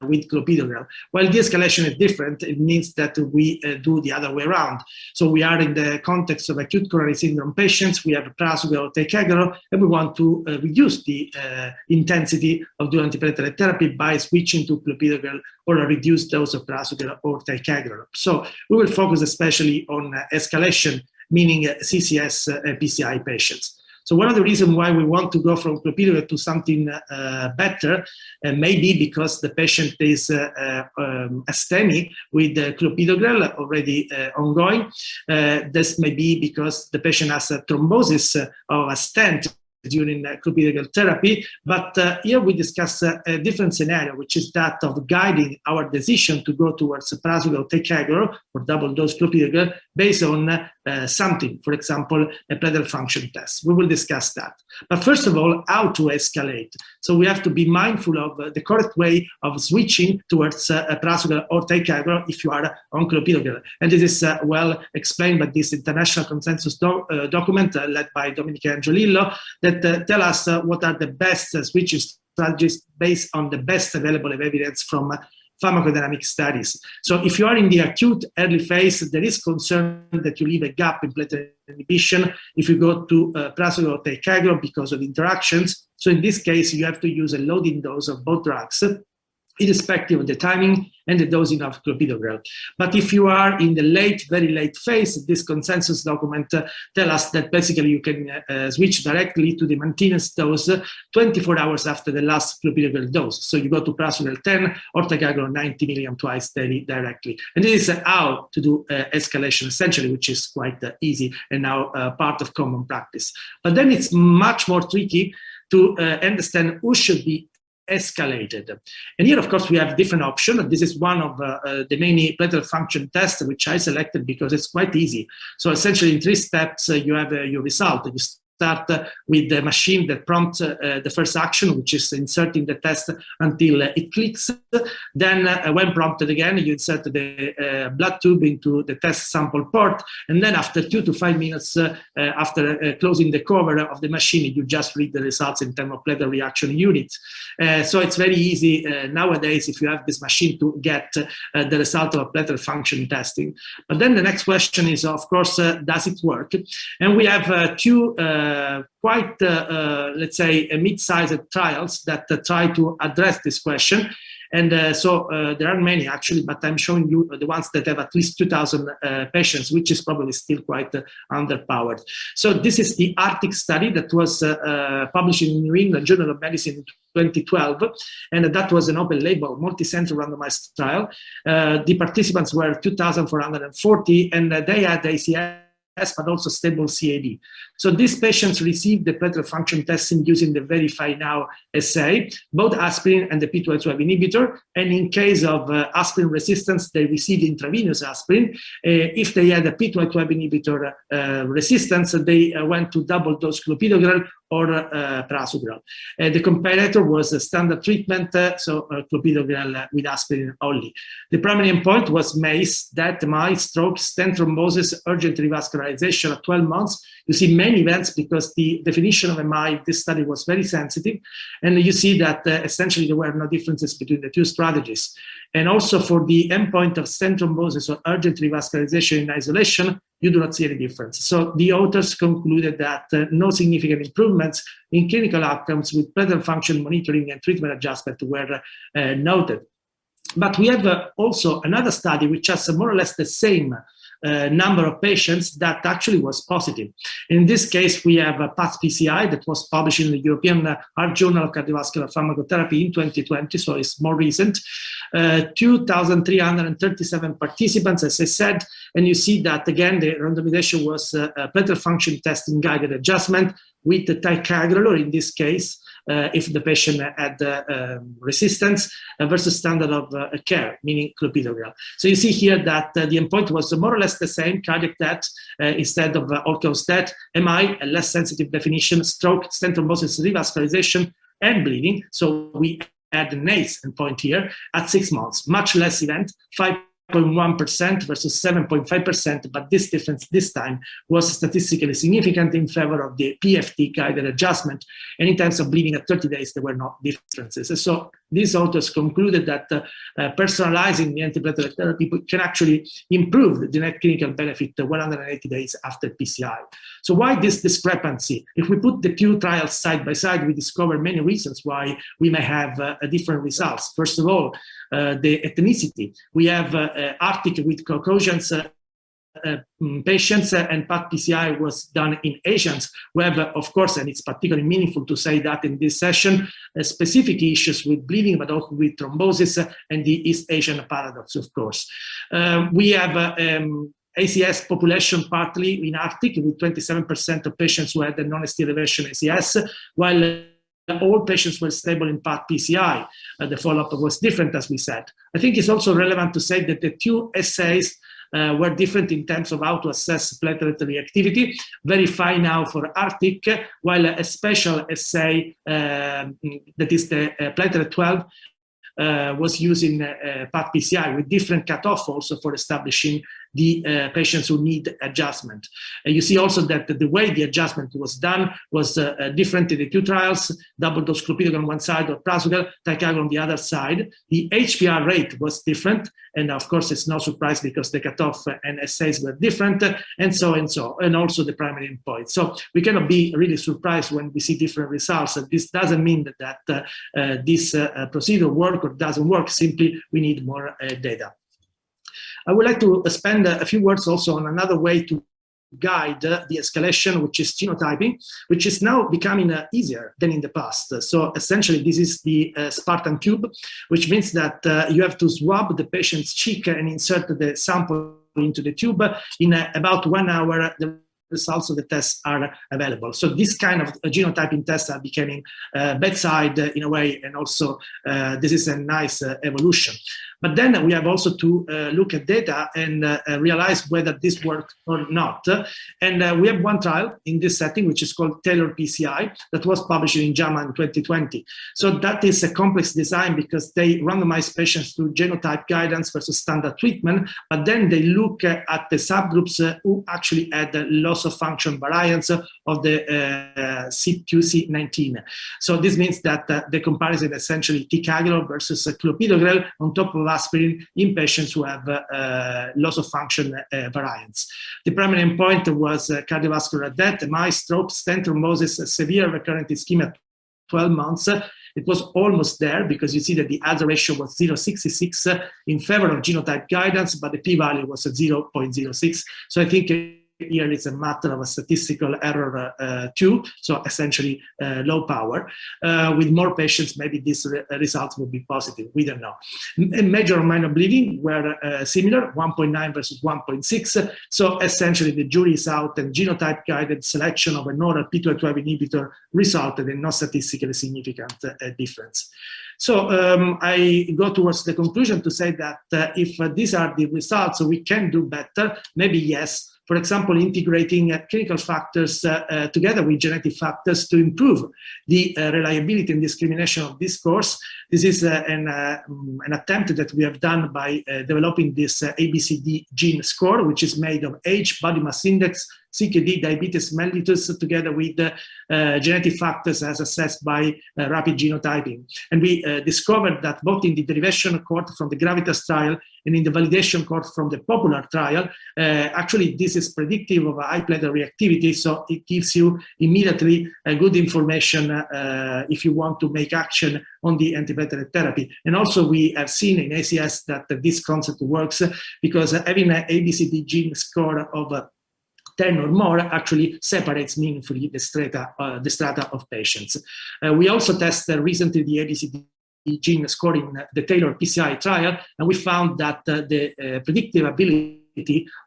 with clopidogrel. While de-escalation is different, it means that we do the other way around. So we are in the context of acute coronary syndrome patients, we have prasugrel or ticagrelor, and we want to reduce the intensity of dual antiplatelet therapy by switching to clopidogrel or a reduced dose of prasugrel or ticagrelor. So we will focus especially on escalation, meaning CCS PCI patients. So one of the reasons why we want to go from clopidogrel to something better may be because the patient is a STEMI with clopidogrel already ongoing. This may be because the patient has a thrombosis of a stent during clopidogrel therapy, but here we discuss a different scenario, which is that of guiding our decision to go towards prasugrel or ticagrelor or double dose clopidogrel based on something, for example, a platelet function test. We will discuss that. But first of all, how to escalate. So we have to be mindful of the correct way of switching towards prasugrel or ticagrelor if you are on clopidogrel. And this is well explained by this international consensus document led by Domenica Angiolillo that tell us what are the best switching strategies based on the best available evidence from pharmacodynamic studies. So if you are in the acute early phase, there is concern that you leave a gap in platelet inhibition if you go to prasugrel or ticagrelor because of interactions. So in this case, you have to use a loading dose of both drugs. irrespective of the timing and the dosing of clopidogrel. But if you are in the late, very late phase, this consensus document tell us that basically you can switch directly to the maintenance dose 24 hours after the last clopidogrel dose. So you go to prasugrel 10 or ticagrelor 90 milligram twice daily directly. And this is how to do escalation essentially, which is quite easy and now part of common practice. But then it's much more tricky to understand who should be escalated. And here, of course, we have different options. This is one of the many platelet function tests, which I selected because it's quite easy. So essentially in 3 steps, you have your result. You start with the machine that prompts the first action, which is inserting the test until it clicks. Then when prompted again, you insert the blood tube into the test sample port. And then after 2 to 5 minutes after closing the cover of the machine, you just read the results in terms of platelet reaction units. So it's very easy nowadays if you have this machine to get the result of platelet function testing. But then the next question is, of course, does it work? And we have 2 quite, let's say, mid-sized trials that try to address this question. And so there are many actually, but I'm showing you the ones that have at least 2,000 patients, which is probably still quite underpowered. So this is the Arctic study that was published in New England Journal of Medicine in 2012, and that was an open label, multi-center randomized trial. The participants were 2,440, and they had ACS, but also stable CAD. So these patients received the platelet function testing using the Verify Now assay, both aspirin and the P2Y12 inhibitor. And in case of aspirin resistance, they received intravenous aspirin. If they had a P2Y12 inhibitor resistance, they went to double dose clopidogrel or prasugrel. The comparator was a standard treatment, so clopidogrel with aspirin only. The primary endpoint was MACE, death, MI, stroke, stent thrombosis, urgent revascularization at 12 months. You see many events because the definition of MI, this study was very sensitive. And you see that essentially there were no differences between the 2 strategies. And also for the endpoint of stent thrombosis or urgent revascularization in isolation, you do not see any difference. So the authors concluded that no significant improvements in clinical outcomes with platelet function monitoring and treatment adjustment were noted. But we have also another study which has more or less the same number of patients that actually was positive. In this case, we have a PATH-PCI that was published in the European Heart Journal of Cardiovascular Pharmacotherapy in 2020, so it's more recent. 2,337 participants, as I said, and you see that again, the randomization was platelet function testing guided adjustment with the ticagrelor in this case, if the patient had resistance versus standard of care, meaning clopidogrel. So you see here that the endpoint was more or less the same, cardiac death instead of all-cause death, MI, a less sensitive definition, stroke, stent thrombosis, revascularization, and bleeding. So we had an ACE endpoint here at 6 months, much less event, 5.1% versus 7.5%, but this difference this time was statistically significant in favor of the PFT guided adjustment. And in terms of bleeding at 30 days, there were no differences. And so these authors concluded that personalizing the antiplatelet therapy can actually improve the net clinical benefit 180 days after PCI. So why this discrepancy? If we put the 2 trials side by side, we discover many reasons why we may have different results. First of all, the ethnicity. We have Arctic with Caucasians patients and PATH-PCI was done in Asians who have, of course, and it's particularly meaningful to say that in this session, specific issues with bleeding, but also with thrombosis and the East Asian paradox, of course. We have ACS population partly in Arctic with 27% of patients who had a non-ST elevation ACS, while all patients were stable in PATH-PCI. The follow-up was different, as we said. I think it's also relevant to say that the 2 assays were different in terms of how to assess platelet reactivity. Verify Now for Arctic, while a special assay, that is the platelet 12, was using PATH-PCI with different cutoff also for establishing the patients who need adjustment. You see also that the way the adjustment was done was different in the two trials, double dose clopidogrel on one side or prasugrel, ticagrelor on the other side. The HBR rate was different, and of course it's no surprise because the cutoff and assays were different, and also the primary endpoint. So we cannot be really surprised when we see different results. This doesn't mean that this procedure works or doesn't work, simply we need more data. I would like to spend a few words also on another way to guide the escalation, which is genotyping, which is now becoming easier than in the past. So essentially, this is the Spartan tube, which means that you have to swab the patient's cheek and insert the sample into the tube. In about 1 hour, the results of the tests are available. So this kind of genotyping tests are becoming bedside in a way, and also this is a nice evolution. But then we have also to look at data and realize whether this worked or not. And we have one trial in this setting, which is called Taylor PCI, that was published in JAMA in 2020. So that is a complex design because they randomize patients to genotype guidance versus standard treatment, but then they look at the subgroups who actually had loss of function variants of the CYP2C19. So this means that the comparison essentially ticagrelor versus clopidogrel on top of aspirin in patients who have loss of function variants. The primary endpoint was cardiovascular death, MI, stroke, stent thrombosis, severe recurrent ischemia, 12 months. It was almost there because you see that the hazard ratio was 0.66 in favor of genotype guidance, but the p-value was 0.06. So I think here it's a matter of a statistical error too, so essentially low power. With more patients, maybe these results will be positive, we don't know. Major or minor bleeding were similar, 1.9 versus 1.6. So essentially the jury is out, and genotype-guided selection of an oral P212 inhibitor resulted in no statistically significant difference. So I go towards the conclusion to say that if these are the results, we can do better, maybe yes. For example, integrating clinical factors together with genetic factors to improve the reliability and discrimination of this course. This is an attempt that we have done by developing this ABCD gene score, which is made of age, body mass index, CKD, diabetes mellitus, together with genetic factors as assessed by rapid genotyping. And we discovered that both in the derivation cohort from the Gravitas trial and in the validation cohort from the Popular trial, actually this is predictive of high platelet reactivity, so it gives you immediately good information if you want to make action on the antiplatelet therapy. And also we have seen in ACS that this concept works because having an ABCD gene score of 10 or more actually separates meaningfully the strata of patients. We also tested recently the ABCD gene score in the Taylor PCI trial, and we found that the predictive ability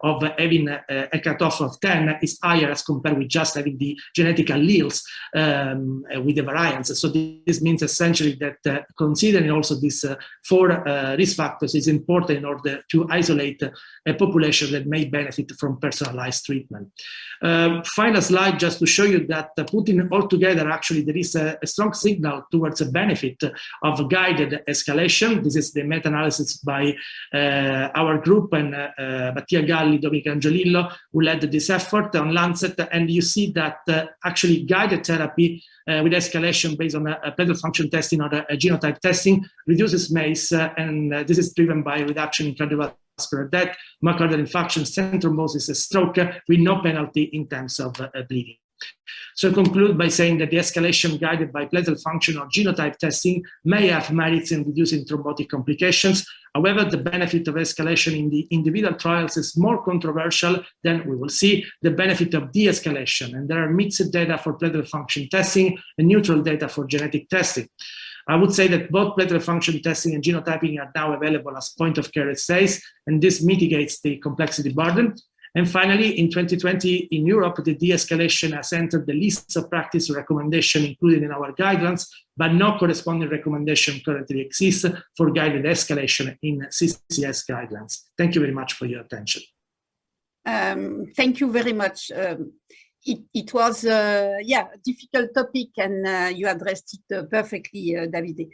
of having a cutoff of 10 is higher as compared with just having the genetic alleles with the variants. So this means essentially that considering also these 4 risk factors is important in order to isolate a population that may benefit from personalized treatment. Final slide just to show you that putting all together, actually there is a strong signal towards a benefit of guided escalation. This is the meta-analysis by our group and Mattia Galli, Dominic Angelillo, who led this effort on Lancet, and you see that actually guided therapy with escalation based on platelet function testing or genotype testing reduces MACE, and this is driven by reduction in cardiovascular death, myocardial infarction, stent thrombosis, and stroke, with no penalty in terms of bleeding. So I conclude by saying that the escalation guided by platelet function or genotype testing may have merits in reducing thrombotic complications. However, the benefit of escalation in the individual trials is more controversial than we will see the benefit of de-escalation, and there are mixed data for platelet function testing and neutral data for genetic testing. I would say that both platelet function testing and genotyping are now available as point-of-care assays, and this mitigates the complexity burden. And finally, in 2020 in Europe, the de-escalation has entered the list of practice recommendation included in our guidelines, but no corresponding recommendation currently exists for guided escalation in CCS guidelines. Thank you very much for your attention. Thank you very much. it was yeah, a difficult topic, and you addressed it perfectly, Davide.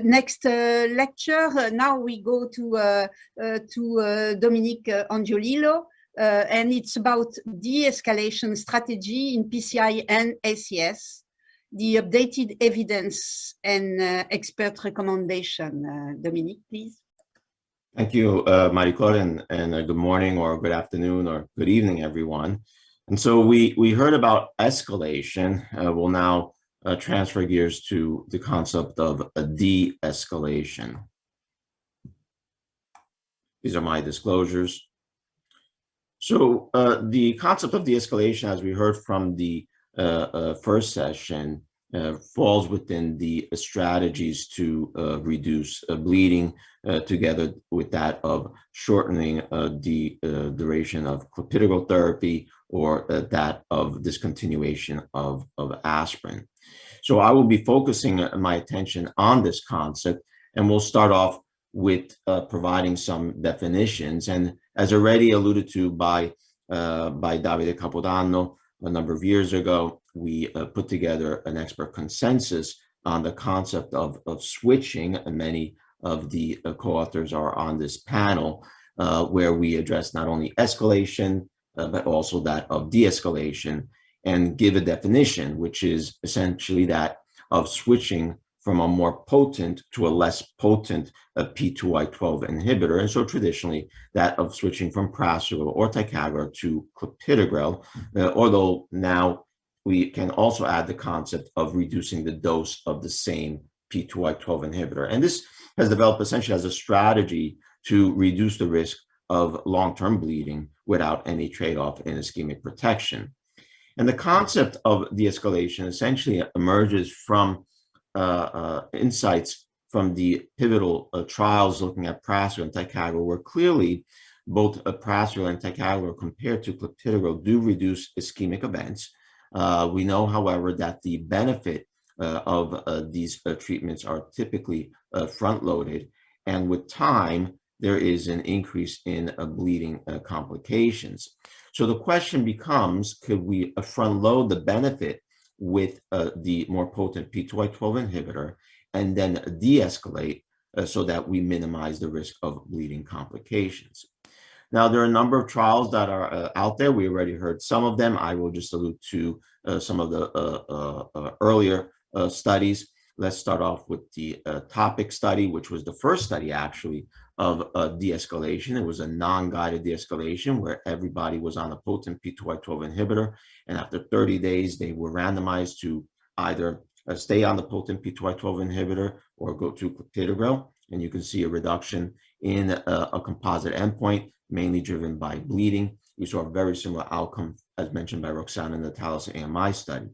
Next lecture, now we go to Dominique Angiolillo, and it's about de-escalation strategy in PCI and ACS, the updated evidence and expert recommendation. Dominique, please. Thank you, Marie-Claude, and good morning or good afternoon or good evening, everyone. And so we heard about escalation. We'll now transfer gears to the concept of a de-escalation. These are my disclosures. So the concept of de-escalation, as we heard from the first session, falls within the strategies to reduce bleeding, together with that of shortening the duration of clopidogrel therapy or that of discontinuation of aspirin. So I will be focusing my attention on this concept, and we'll start off with providing some definitions. And as already alluded to by Davide Capodanno a number of years ago, we put together an expert consensus on the concept of switching, and many of the co-authors are on this panel, where we address not only escalation, but also that of de-escalation, and give a definition, which is essentially that of switching from a more potent to a less potent P2Y12 inhibitor. And so traditionally that of switching from prasugrel or ticagrelor to clopidogrel, although now we can also add the concept of reducing the dose of the same P2Y12 inhibitor. And this has developed essentially as a strategy to reduce the risk of long-term bleeding without any trade-off in ischemic protection. And the concept of de-escalation essentially emerges from insights from the pivotal trials looking at prasugrel and ticagrelor, where clearly both prasugrel and ticagrelor compared to clopidogrel do reduce ischemic events. We know, however, that the benefit of these treatments are typically front-loaded, and with time, there is an increase in bleeding complications. So the question becomes, could we front-load the benefit with the more potent P2Y12 inhibitor and then de-escalate so that we minimize the risk of bleeding complications? Now, there are a number of trials that are out there. We already heard some of them. I will just allude to some of the earlier studies. Let's start off with the TOPIC study, which was the first study actually of de-escalation. It was a non-guided de-escalation where everybody was on a potent P2Y12 inhibitor, and after 30 days, they were randomized to either stay on the potent P2Y12 inhibitor or go to clopidogrel. And you can see a reduction in a composite endpoint, mainly driven by bleeding. We saw a very similar outcome, as mentioned by Roxana in the Thales AMI study.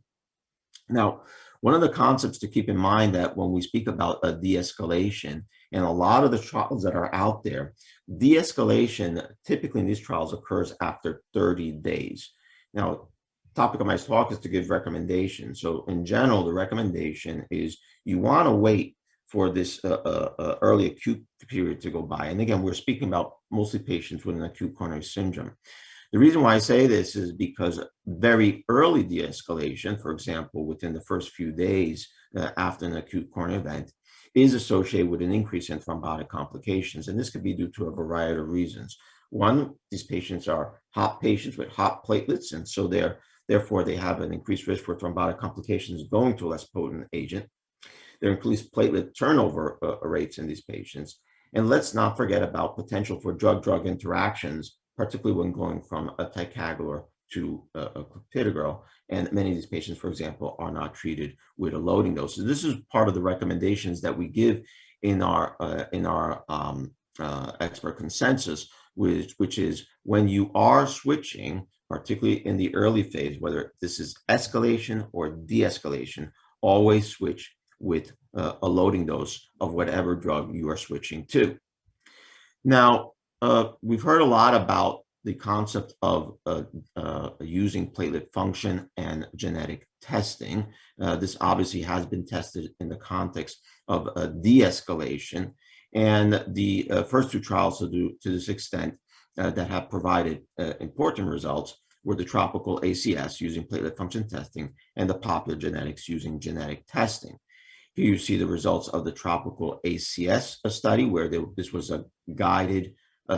Now, one of the concepts to keep in mind that when we speak about a de-escalation, and a lot of the trials that are out there, de-escalation typically in these trials occurs after 30 days. Now, the topic of my talk is to give recommendations. So in general, the recommendation is you want to wait for this early acute period to go by. And again, we're speaking about mostly patients with an acute coronary syndrome. The reason why I say this is because very early de-escalation, for example, within the first few days after an acute coronary event, is associated with an increase in thrombotic complications. And this could be due to a variety of reasons. One, these patients are hot patients with hot platelets, and so therefore they have an increased risk for thrombotic complications going to a less potent agent. There are increased platelet turnover rates in these patients. And let's not forget about potential for drug-drug interactions, particularly when going from a ticagrelor to a clopidogrel. And many of these patients, for example, are not treated with a loading dose. So this is part of the recommendations that we give in our expert consensus, which is when you are switching, particularly in the early phase, whether this is escalation or de-escalation, always switch with a loading dose of whatever drug you are switching to. Now, we've heard a lot about the concept of using platelet function and genetic testing. This obviously has been tested in the context of de-escalation, and the first two trials to this extent that have provided important results were the tropical ACS using platelet function testing and the popular genetics using genetic testing. Here you see the results of the tropical ACS study, where this was a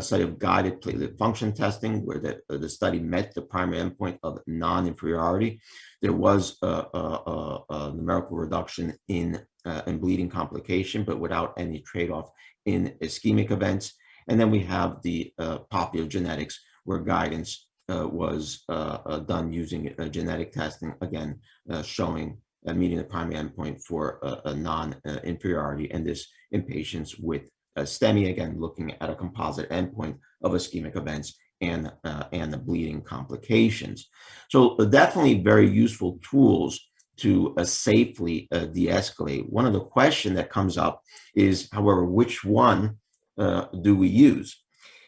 study of guided platelet function testing, where the study met the primary endpoint of non-inferiority. There was a numerical reduction in bleeding complication, but without any trade-off in ischemic events. And then we have the popular genetics, where guidance was done using genetic testing, again, showing meeting the primary endpoint for a non-inferiority, and this in patients with STEMI, again, looking at a composite endpoint of ischemic events and the bleeding complications. So definitely very useful tools to safely de-escalate. One of the questions that comes up is, however, which one do we use?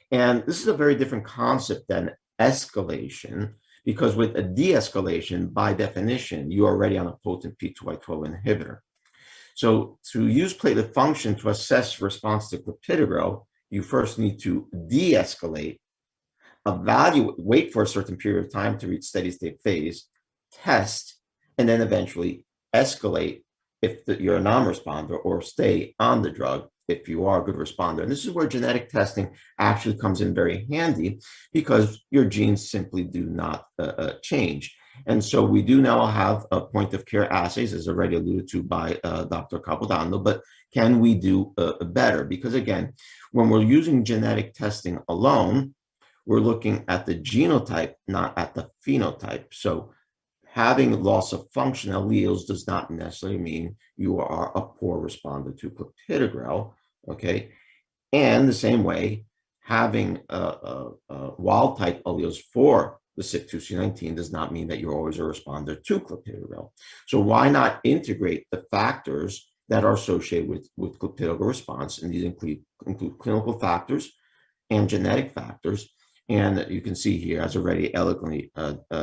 And this is a very different concept than escalation, because with a de-escalation, by definition, you're already on a potent P2Y12 inhibitor. So to use platelet function to assess response to clopidogrel, you first need to de-escalate, evaluate, wait for a certain period of time to reach steady state phase, test, and then eventually escalate if you're a non-responder, or stay on the drug if you are a good responder. And this is where genetic testing actually comes in very handy, because your genes simply do not change. And so we do now have point of care assays, as already alluded to by Dr. Capodanno, but can we do better? Because again, when we're using genetic testing alone, we're looking at the genotype, not at the phenotype. So having loss of function alleles does not necessarily mean you are a poor responder to clopidogrel, okay? And the same way, having wild type alleles for the CYP2C19 does not mean that you're always a responder to clopidogrel. So why not integrate the factors that are associated with clopidogrel response? And these include clinical factors and genetic factors. And you can see here, as already eloquently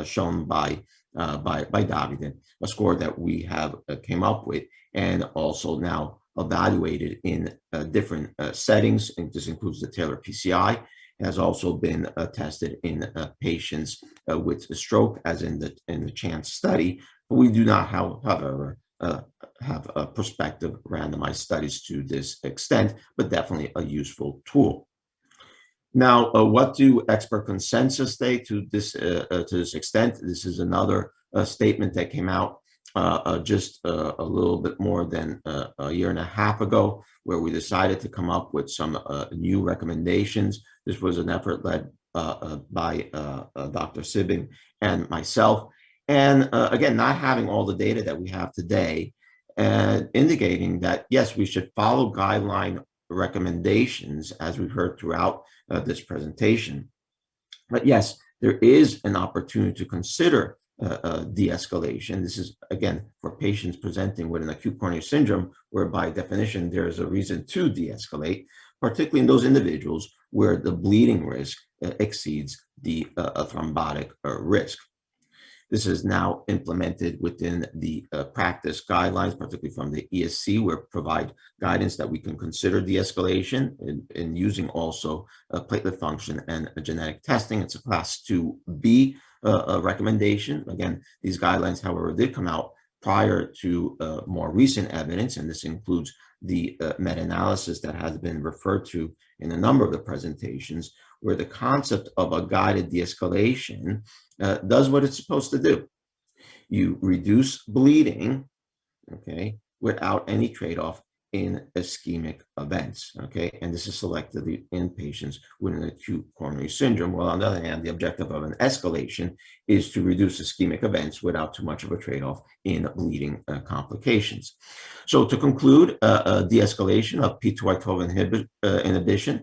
shown by Davide, a score that we have came up with, and also now evaluated in different settings. And this includes the Taylor PCI, has also been tested in patients with a stroke, as in the CHANCE study. But we do not, however, have a prospective randomized studies to this extent, but definitely a useful tool. Now, what do expert consensus say to this extent? This is another statement that came out just a little bit more than a year and a half ago, where we decided to come up with some new recommendations. This was an effort led by Dr. Sibing and myself. And again, not having all the data that we have today, and indicating that, yes, we should follow guideline recommendations, as we've heard throughout this presentation. But yes, there is an opportunity to consider de-escalation. This is, again, for patients presenting with an acute coronary syndrome, where by definition, there is a reason to de-escalate, particularly in those individuals where the bleeding risk exceeds the thrombotic risk. This is now implemented within the practice guidelines, particularly from the ESC, where provide guidance that we can consider de-escalation in using also platelet function and genetic testing. It's a class 2B recommendation. Again, these guidelines, however, did come out prior to more recent evidence, and this includes the meta-analysis that has been referred to in a number of the presentations, where the concept of a guided de-escalation does what it's supposed to do. You reduce bleeding, okay, without any trade-off in ischemic events, okay? And this is selectively in patients with an acute coronary syndrome. While on the other hand, the objective of an escalation is to reduce ischemic events without too much of a trade-off in bleeding complications. So to conclude, de-escalation of P2Y12 inhibition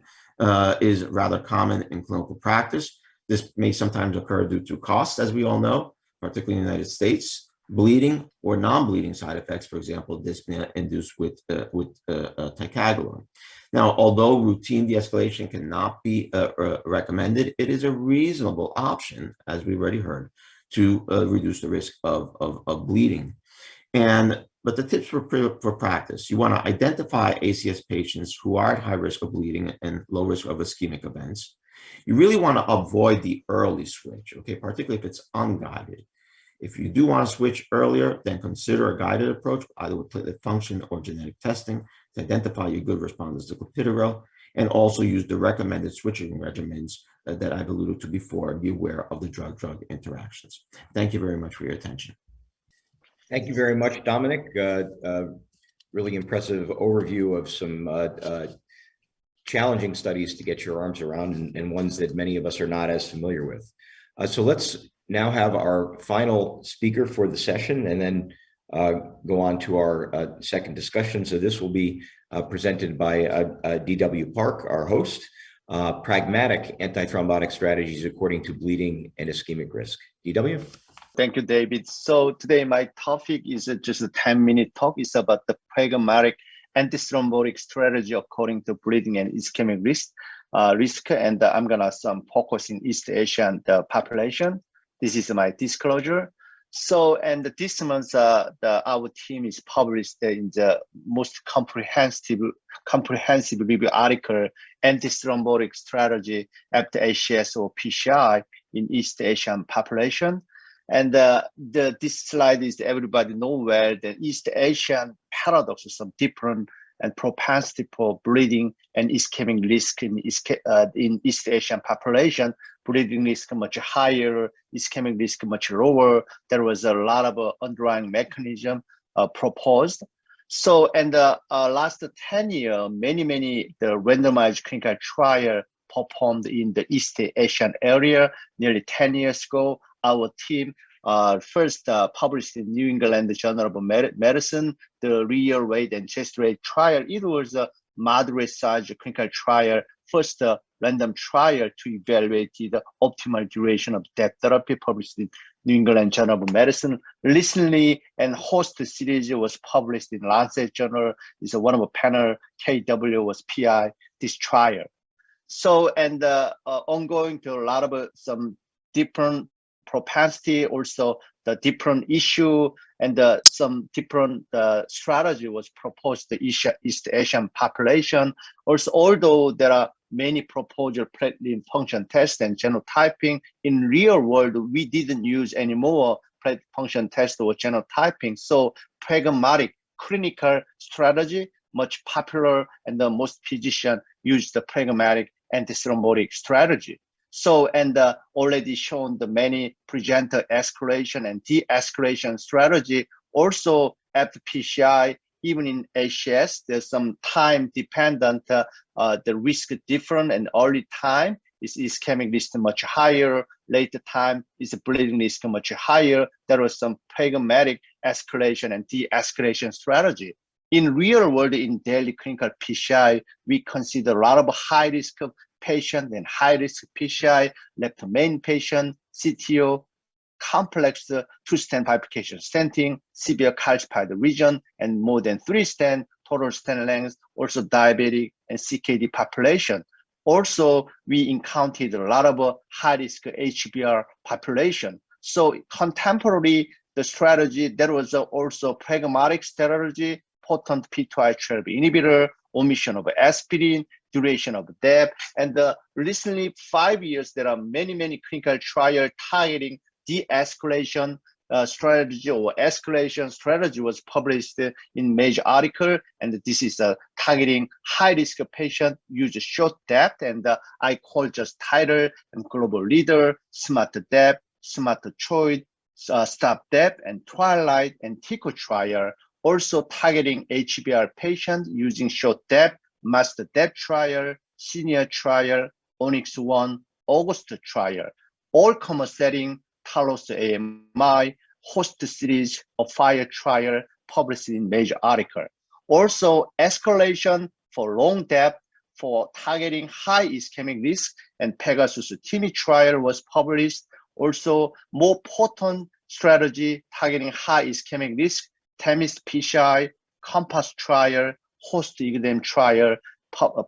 is rather common in clinical practice. This may sometimes occur due to costs, as we all know, particularly in the United States, bleeding or non-bleeding side effects, for example, dyspnea induced with ticagrelor. Now, although routine de-escalation cannot be recommended, it is a reasonable option, as we've already heard, to reduce the risk of bleeding. But the tips for practice: you want to identify ACS patients who are at high risk of bleeding and low risk of ischemic events. You really want to avoid the early switch, okay, particularly if it's unguided. If you do want to switch earlier, then consider a guided approach, either with platelet function or genetic testing, to identify your good responders to clopidogrel, and also use the recommended switching regimens that I've alluded to before, and be aware of the drug-drug interactions. Thank you very much for your attention. Thank you very much, Dominic. Really impressive overview of some challenging studies to get your arms around, and ones that many of us are not as familiar with. So let's now have our final speaker for the session, and then go on to our second discussion. So this will be presented by D.W. Park, our host, Pragmatic Antithrombotic Strategies According to Bleeding and Ischemic Risk. D.W.? Thank you, David. So today my topic is just a 10-minute talk. It's about the pragmatic antithrombotic strategy according to bleeding and ischemic risk. And I'm gonna focus in East Asian population. This is my disclosure. So, and this month, our team is published in the most comprehensive review article, Antithrombotic Strategy after ACS or PCI in East Asian population. And this slide is everybody know where the East Asian paradox is some different and propensity for bleeding and ischemic risk in East Asian population. Bleeding risk much higher, ischemic risk much lower. There was a lot of underlying mechanism proposed. So, and last 10 years, many the randomized clinical trial performed in the East Asian area nearly 10 years ago. Our team first published in New England Journal of Medicine, the real rate and chest rate trial. It was a moderate size clinical trial, first random trial to evaluate the optimal duration of that therapy, published in New England Journal of Medicine. Recently, and host series was published in Lancet Journal. It's one of a panel, KW was PI, this trial. So, and ongoing to a lot of some different propensity, also the different issue, and some different strategy was proposed to East Asian population. Also, although there are many proposed platelet function tests and genotyping, in real world, we didn't use any more platelet function test or genotyping. So pragmatic clinical strategy, much popular, and the most physician use the pragmatic antithrombotic strategy. So, and already shown the many presenter escalation and de-escalation strategy. Also after PCI, even in ACS, there's some time dependent, the risk different, and early time is ischemic risk much higher, later time is bleeding risk much higher. There was some pragmatic escalation and de-escalation strategy. In real world, in daily clinical PCI, we consider a lot of high risk of patient and high risk PCI, left main patient, CTO, complex two-stent bifurcation stenting, severe calcified region, and more than 3 stent, total stent length, also diabetic and CKD population. Also, we encountered a lot of high risk HBR population. So contemporary, the strategy, there was also pragmatic strategy, potent P2Y12 inhibitor, omission of aspirin, duration of DAP, and recently 5 years, there are many clinical trials targeting de-escalation strategy or escalation strategy was published in major article, and this is targeting high-risk patient, use short depth, and I call just title and global leader, smart depth, smart choice, stop depth, and twilight and TICO trial, also targeting HBR patient using short depth, master depth trial, senior trial, Onyx 1, August trial, all common setting, Talos AMI, host series of fire trial published in major article. Also escalation for long depth for targeting high ischemic risk, and Pegasus TIMI trial was published. Also more potent strategy targeting high ischemic risk, TEMIS PCI, COMPASS trial, host exam trial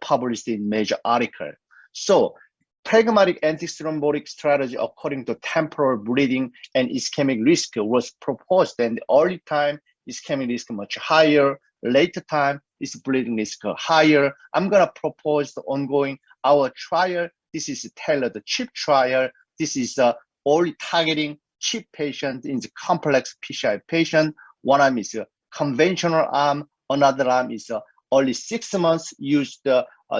published in major article. So pragmatic antithrombotic strategy according to temporal bleeding and ischemic risk was proposed, and early time ischemic risk much higher, later time is bleeding risk higher. I'm gonna propose the ongoing our trial This is tailored CHIP trial. This is only targeting CHIP patient in the complex PCI patient. One arm is a conventional arm. Another arm is only 6 months, used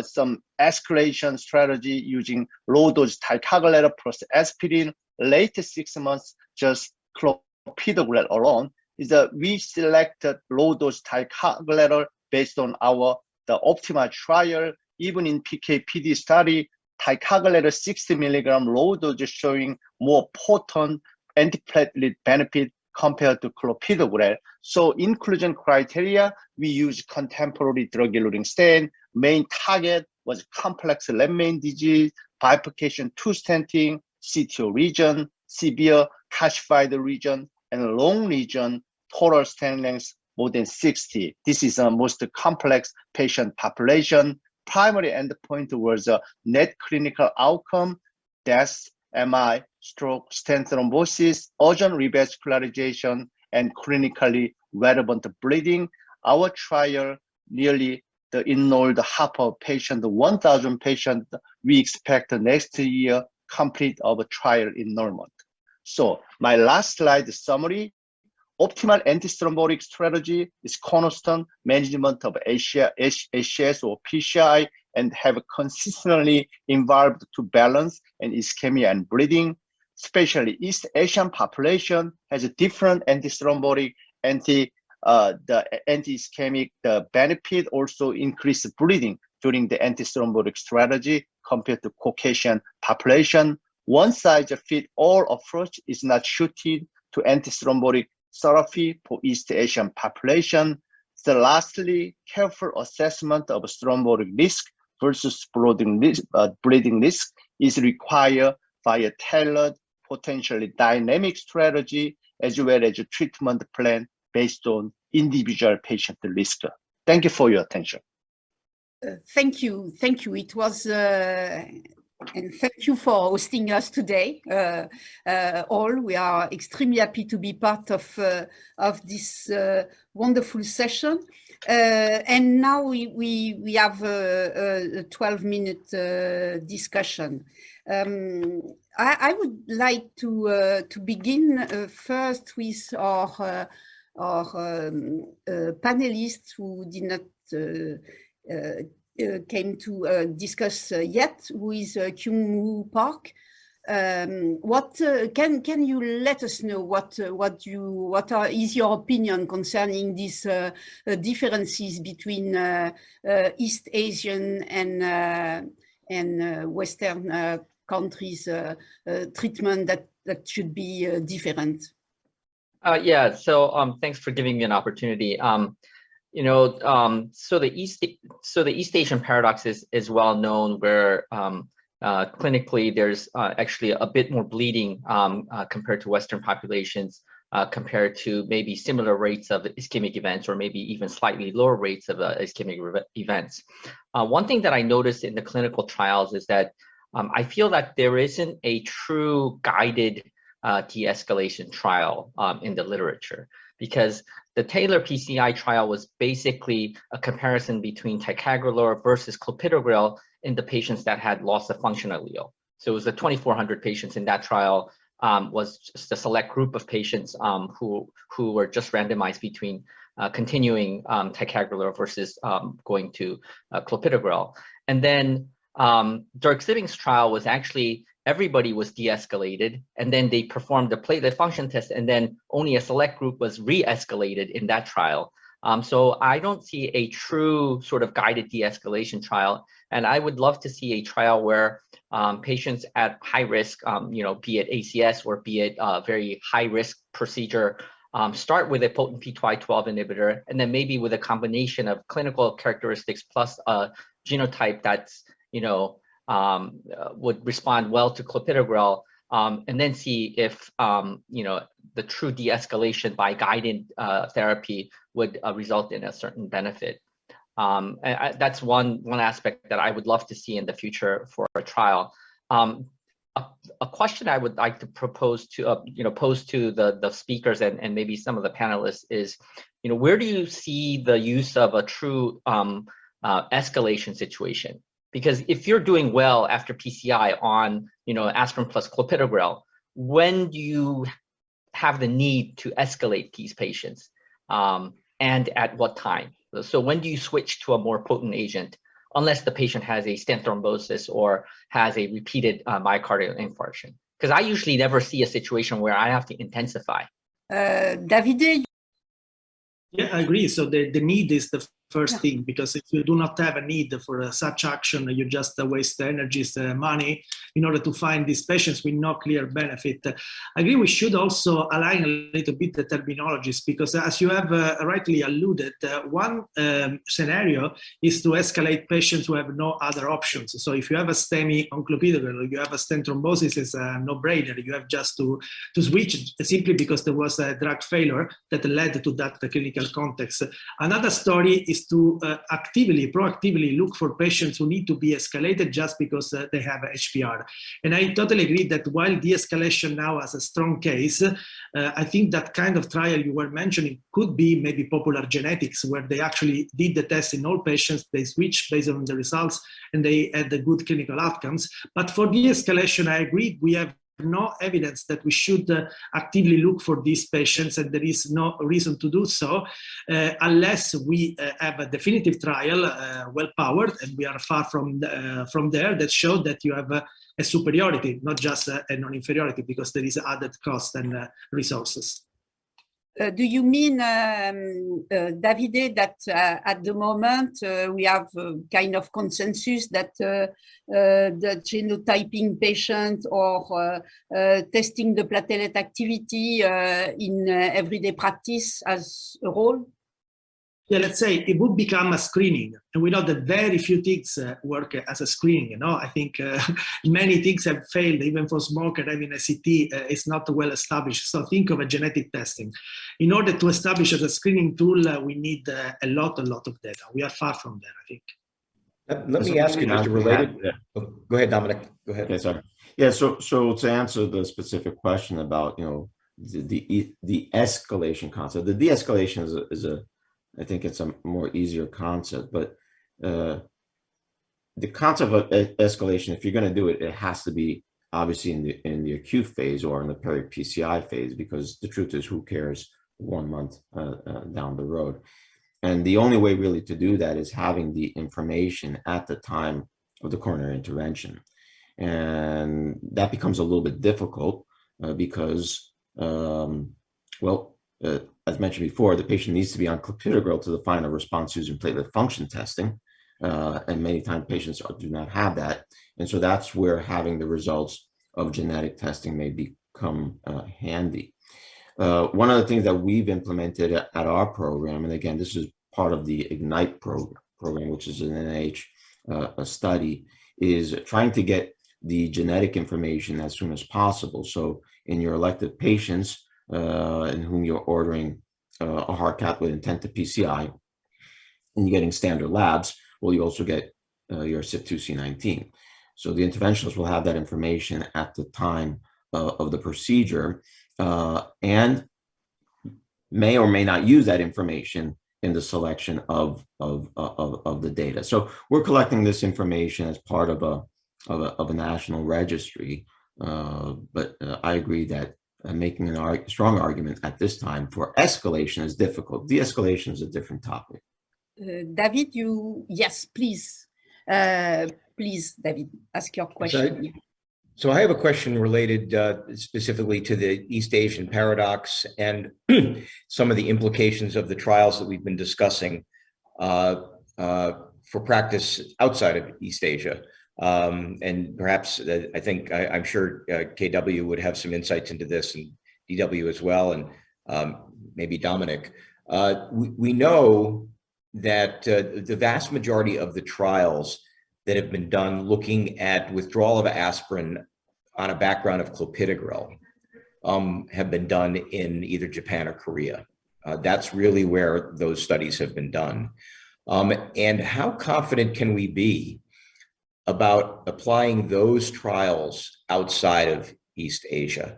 some escalation strategy using low dose ticagrelor plus aspirin. Later 6 months, just clopidogrel alone. We selected low dose ticagrelor based on the OPTIMA trial. Even in PK/PD study, ticagrelor 60 milligram low dose is showing more potent antiplatelet benefit compared to clopidogrel. So inclusion criteria, we use contemporary drug-eluting stent. Main target was complex left main disease, bifurcation 2 stenting, CTO region, severe calcified region, and long region, total stent length more than 60. This is the most complex patient population. Primary endpoint was net clinical outcome, death, MI, stroke, stent thrombosis, urgent revascularization, and clinically relevant bleeding. Our trial nearly enrolled half of patients, 1,000 patients. We expect next year complete our trial enrollment. So my last slide summary. Optimal antithrombotic strategy is cornerstone management of ACS or PCI and have consistently involved to balance and ischemia and bleeding. Especially East Asian population has a different antithrombotic, the anti-ischemic, the benefit also increase bleeding during the antithrombotic strategy compared to Caucasian population. One size fits all approach is not suited to antithrombotic therapy for East Asian population. So lastly, careful assessment of thrombotic risk versus bleeding risk is required by a tailored, potentially dynamic strategy, as well as a treatment plan based on individual patient risk. Thank you for your attention. Thank you. It was and thank you for hosting us today. We are extremely happy to be part of this wonderful session. And now we have a 12-minute discussion. I would like to begin first with our panelists who did not came to discuss yet, with Kyung-Woo Park. Can you let us know what is your opinion concerning these differences between East Asian and Western countries treatment that should be different? Yeah. So thanks for giving me an opportunity. So the East Asian paradox is well known, where clinically there's actually a bit more bleeding compared to Western populations, compared to maybe similar rates of ischemic events, or maybe even slightly lower rates of ischemic events. One thing that I noticed in the clinical trials is that I feel that there isn't a true guided de-escalation trial in the literature, because the Taylor PCI trial was basically a comparison between ticagrelor versus clopidogrel in the patients that had loss of function allele. So it was the 2,400 patients in that trial, was just a select group of patients who were just randomized between continuing ticagrelor versus going to clopidogrel. And then Dirk Siving's trial was actually everybody was de-escalated, and then they performed the platelet function test, and then only a select group was re-escalated in that trial. So I don't see a true sort of guided de-escalation trial, and I would love to see a trial where patients at high risk, be it ACS or be it very high risk procedure, start with a potent P2Y12 inhibitor, and then maybe with a combination of clinical characteristics plus a genotype that's, would respond well to clopidogrel, and then see if the true de-escalation by guided therapy would result in a certain benefit. And that's one aspect that I would love to see in the future for a trial. A question I would like to propose to pose to the speakers and maybe some of the panelists is, where do you see the use of a true escalation situation? Because if you're doing well after PCI on, aspirin plus clopidogrel, when do you have the need to escalate these patients, and at what time? So when do you switch to a more potent agent, unless the patient has a stent thrombosis or has a repeated myocardial infarction? Because I usually never see a situation where I have to intensify. Davide? Yeah, I agree. So the need is the first thing, because if you do not have a need for such action, you just waste energies, money in order to find these patients with no clear benefit. I agree we should also align a little bit the terminologies, because as you have rightly alluded, one scenario is to escalate patients who have no other options. So if you have a STEMI on clopidogrel, you have a stent thrombosis, it's a no-brainer. You have just to switch simply because there was a drug failure that led to that clinical context. Another story is to proactively look for patients who need to be escalated just because they have HPR. And I totally agree that while de-escalation now has a strong case, I think that kind of trial you were mentioning could be maybe Popular Genetics, where they actually did the test in all patients, they switched based on the results, and they had the good clinical outcomes. But for de-escalation, I agree, we have no evidence that we should actively look for these patients, and there is no reason to do so unless we have a definitive trial, well-powered, and we are far from there, that show that you have a superiority, not just a non-inferiority, because there is added cost and resources. Do you mean, Davide, that at the moment we have kind of consensus that the genotyping patient or testing the platelet activity in everyday practice as a role? Yeah, let's say it would become a screening, and we know that very few things work as a screening. I think many things have failed, even for smoker having a CT. It's not well established. So think of a genetic testing. In order to establish as a screening tool, we need a lot of data. We are far from there, I think. Let me ask you just related. Go ahead, Dominic. Go ahead. Okay, sorry. Yeah, so to answer the specific question about the escalation concept, the de-escalation is a I think it's a more easier concept, but the concept of escalation, if you're going to do it, it has to be obviously in the acute phase or in the peri-PCI phase, because the truth is, who cares 1 month down the road? And the only way really to do that is having the information at the time of the coronary intervention. And that becomes a little bit difficult because, as mentioned before, the patient needs to be on clopidogrel to define a response using platelet function testing. And many times patients do not have that. And so that's where having the results of genetic testing may become handy. One of the things that we've implemented at our program, and again, this is part of the IGNITE program, which is an NIH study, is trying to get the genetic information as soon as possible. So in your elective patients, in whom you're ordering a heart cath with intent to PCI, and you're getting standard labs, well, you also get your CYP2C19. So the interventionalists will have that information at the time of the procedure, and may or may not use that information in the selection of the data. So we're collecting this information as part of a national registry, but I agree that making a strong argument at this time for escalation is difficult. De-escalation is a different topic. David, yes, please. Please, David, ask your question. So I have a question related specifically to the East Asian paradox and some of the implications of the trials that we've been discussing for practice outside of East Asia. And perhaps I'm sure KW would have some insights into this, and DW as well, and maybe Dominic. We know that the vast majority of the trials that have been done looking at withdrawal of aspirin on a background of clopidogrel have been done in either Japan or Korea. That's really where those studies have been done. And how confident can we be about applying those trials outside of East Asia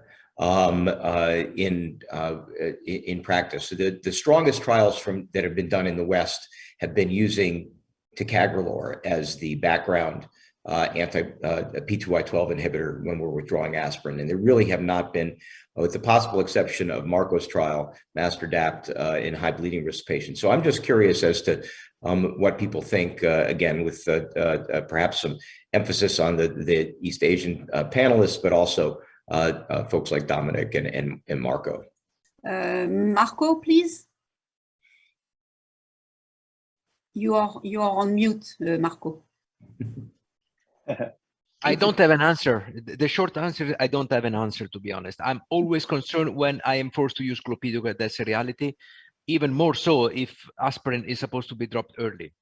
in practice? So the strongest trials that have been done in the West have been using ticagrelor as the background P2Y12 inhibitor when we're withdrawing aspirin. And there really have not been, with the possible exception of Marco's trial, MasterDAPT in high bleeding risk patients. So I'm just curious as to what people think, again, with perhaps some emphasis on the East Asian panelists, but also folks like Dominic and Marco. Marco, please. You are on mute, Marco. I don't have an answer. The short answer is I don't have an answer, to be honest. I'm always concerned when I am forced to use clopidogrel. That's a reality. Even more so if aspirin is supposed to be dropped early.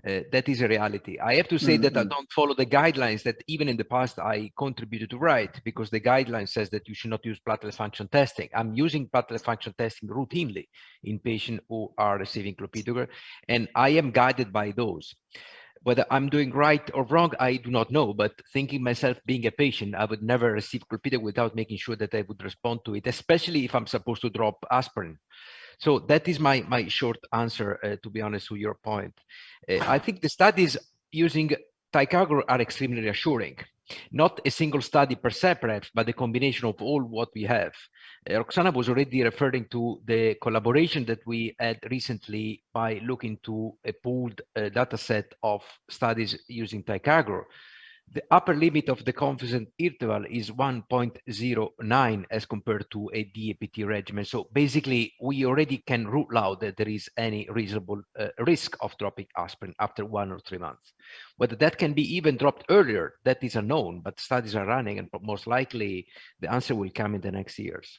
That is a reality. I have to say that I don't follow the guidelines that even in the past I contributed to write, because the guideline says that you should not use platelet function testing. I'm using platelet function testing routinely in patients who are receiving clopidogrel, and I am guided by those. Whether I'm doing right or wrong, I do not know, but thinking myself being a patient, I would never receive clopidogrel without making sure that I would respond to it, especially if I'm supposed to drop aspirin. So that is my short answer, to be honest, to your point. I think the studies using ticagrelor are extremely reassuring. Not a single study per se, perhaps, but the combination of all what we have. Roxana was already referring to the collaboration that we had recently by looking to a pooled data set of studies using ticagrelor. The upper limit of the confidence interval is 1.09 as compared to a DAPT regimen. So basically, we already can rule out that there is any reasonable risk of dropping aspirin after 1 or 3 months. Whether that can be even dropped earlier, that is unknown, but studies are running, and most likely the answer will come in the next years.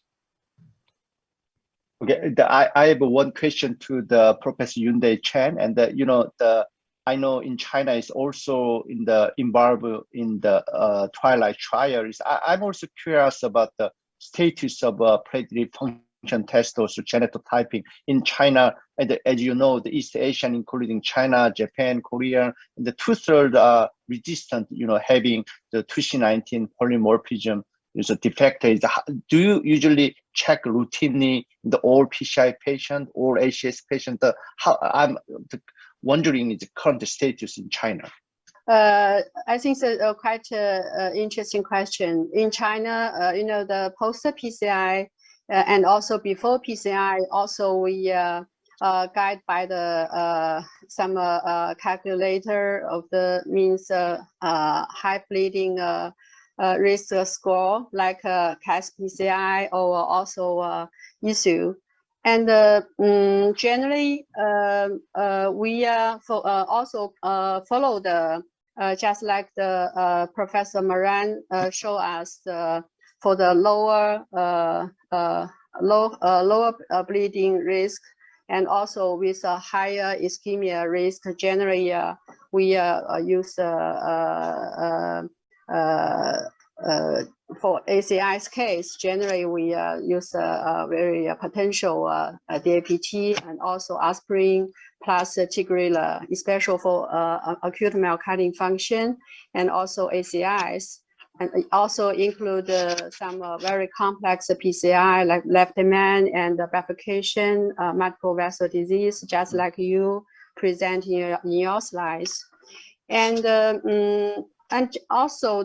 Okay, I have one question to the Professor Yoon-Dae Chen, and I know in China is also involved in the Twilight trials. I'm also curious about the status of platelet function test, also genotyping in China. And as you know, the East Asian, including China, Japan, Korea, and the 2/3 are resistant, having the 2C19 polymorphism is a defect. Do you usually check routinely the all PCI patient or ACS patient? I'm wondering the current status in China. I think it's a quite interesting question. In China, the post-PCI and also before PCI, also we guide by the some calculator of the means high bleeding risk score like CAS-PCI or also issue. And generally, we also follow the just like the Professor Moran show us for the lower bleeding risk, and also with a higher ischemia risk. Generally, we use for ACI's case, generally we use a very potential DAPT and also aspirin plus ticagrelor, especially for acute myocardial function, and also ACIs, and also include some very complex PCI like left main and bifurcation, multiple vessel disease, just like you present in your slides, and also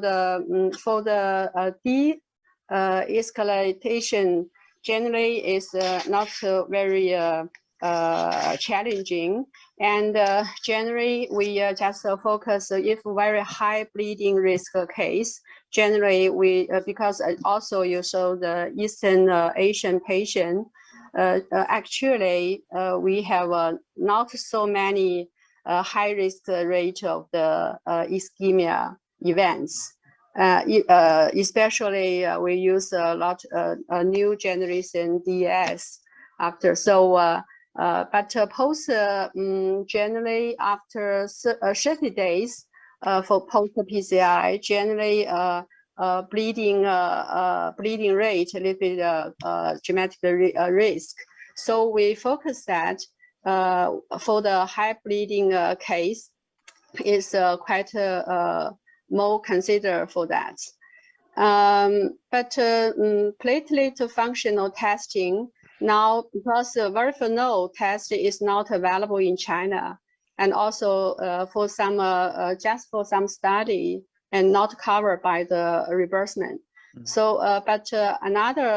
for the de-escalation generally is not very challenging, and generally we just focus if very high bleeding risk case. Generally we because also you show the Eastern Asian patient, actually we have not so many high risk rate of the ischemia events. Especially we use a lot new generation DS after. So, but post generally after 30 days for post PCI, generally bleeding rate a little bit dramatic risk. So we focus that for the high bleeding case is quite more considered for that. But platelet functional testing now, because verifenol test is not available in China, and also for some just for some study and not covered by the reimbursement. So, but another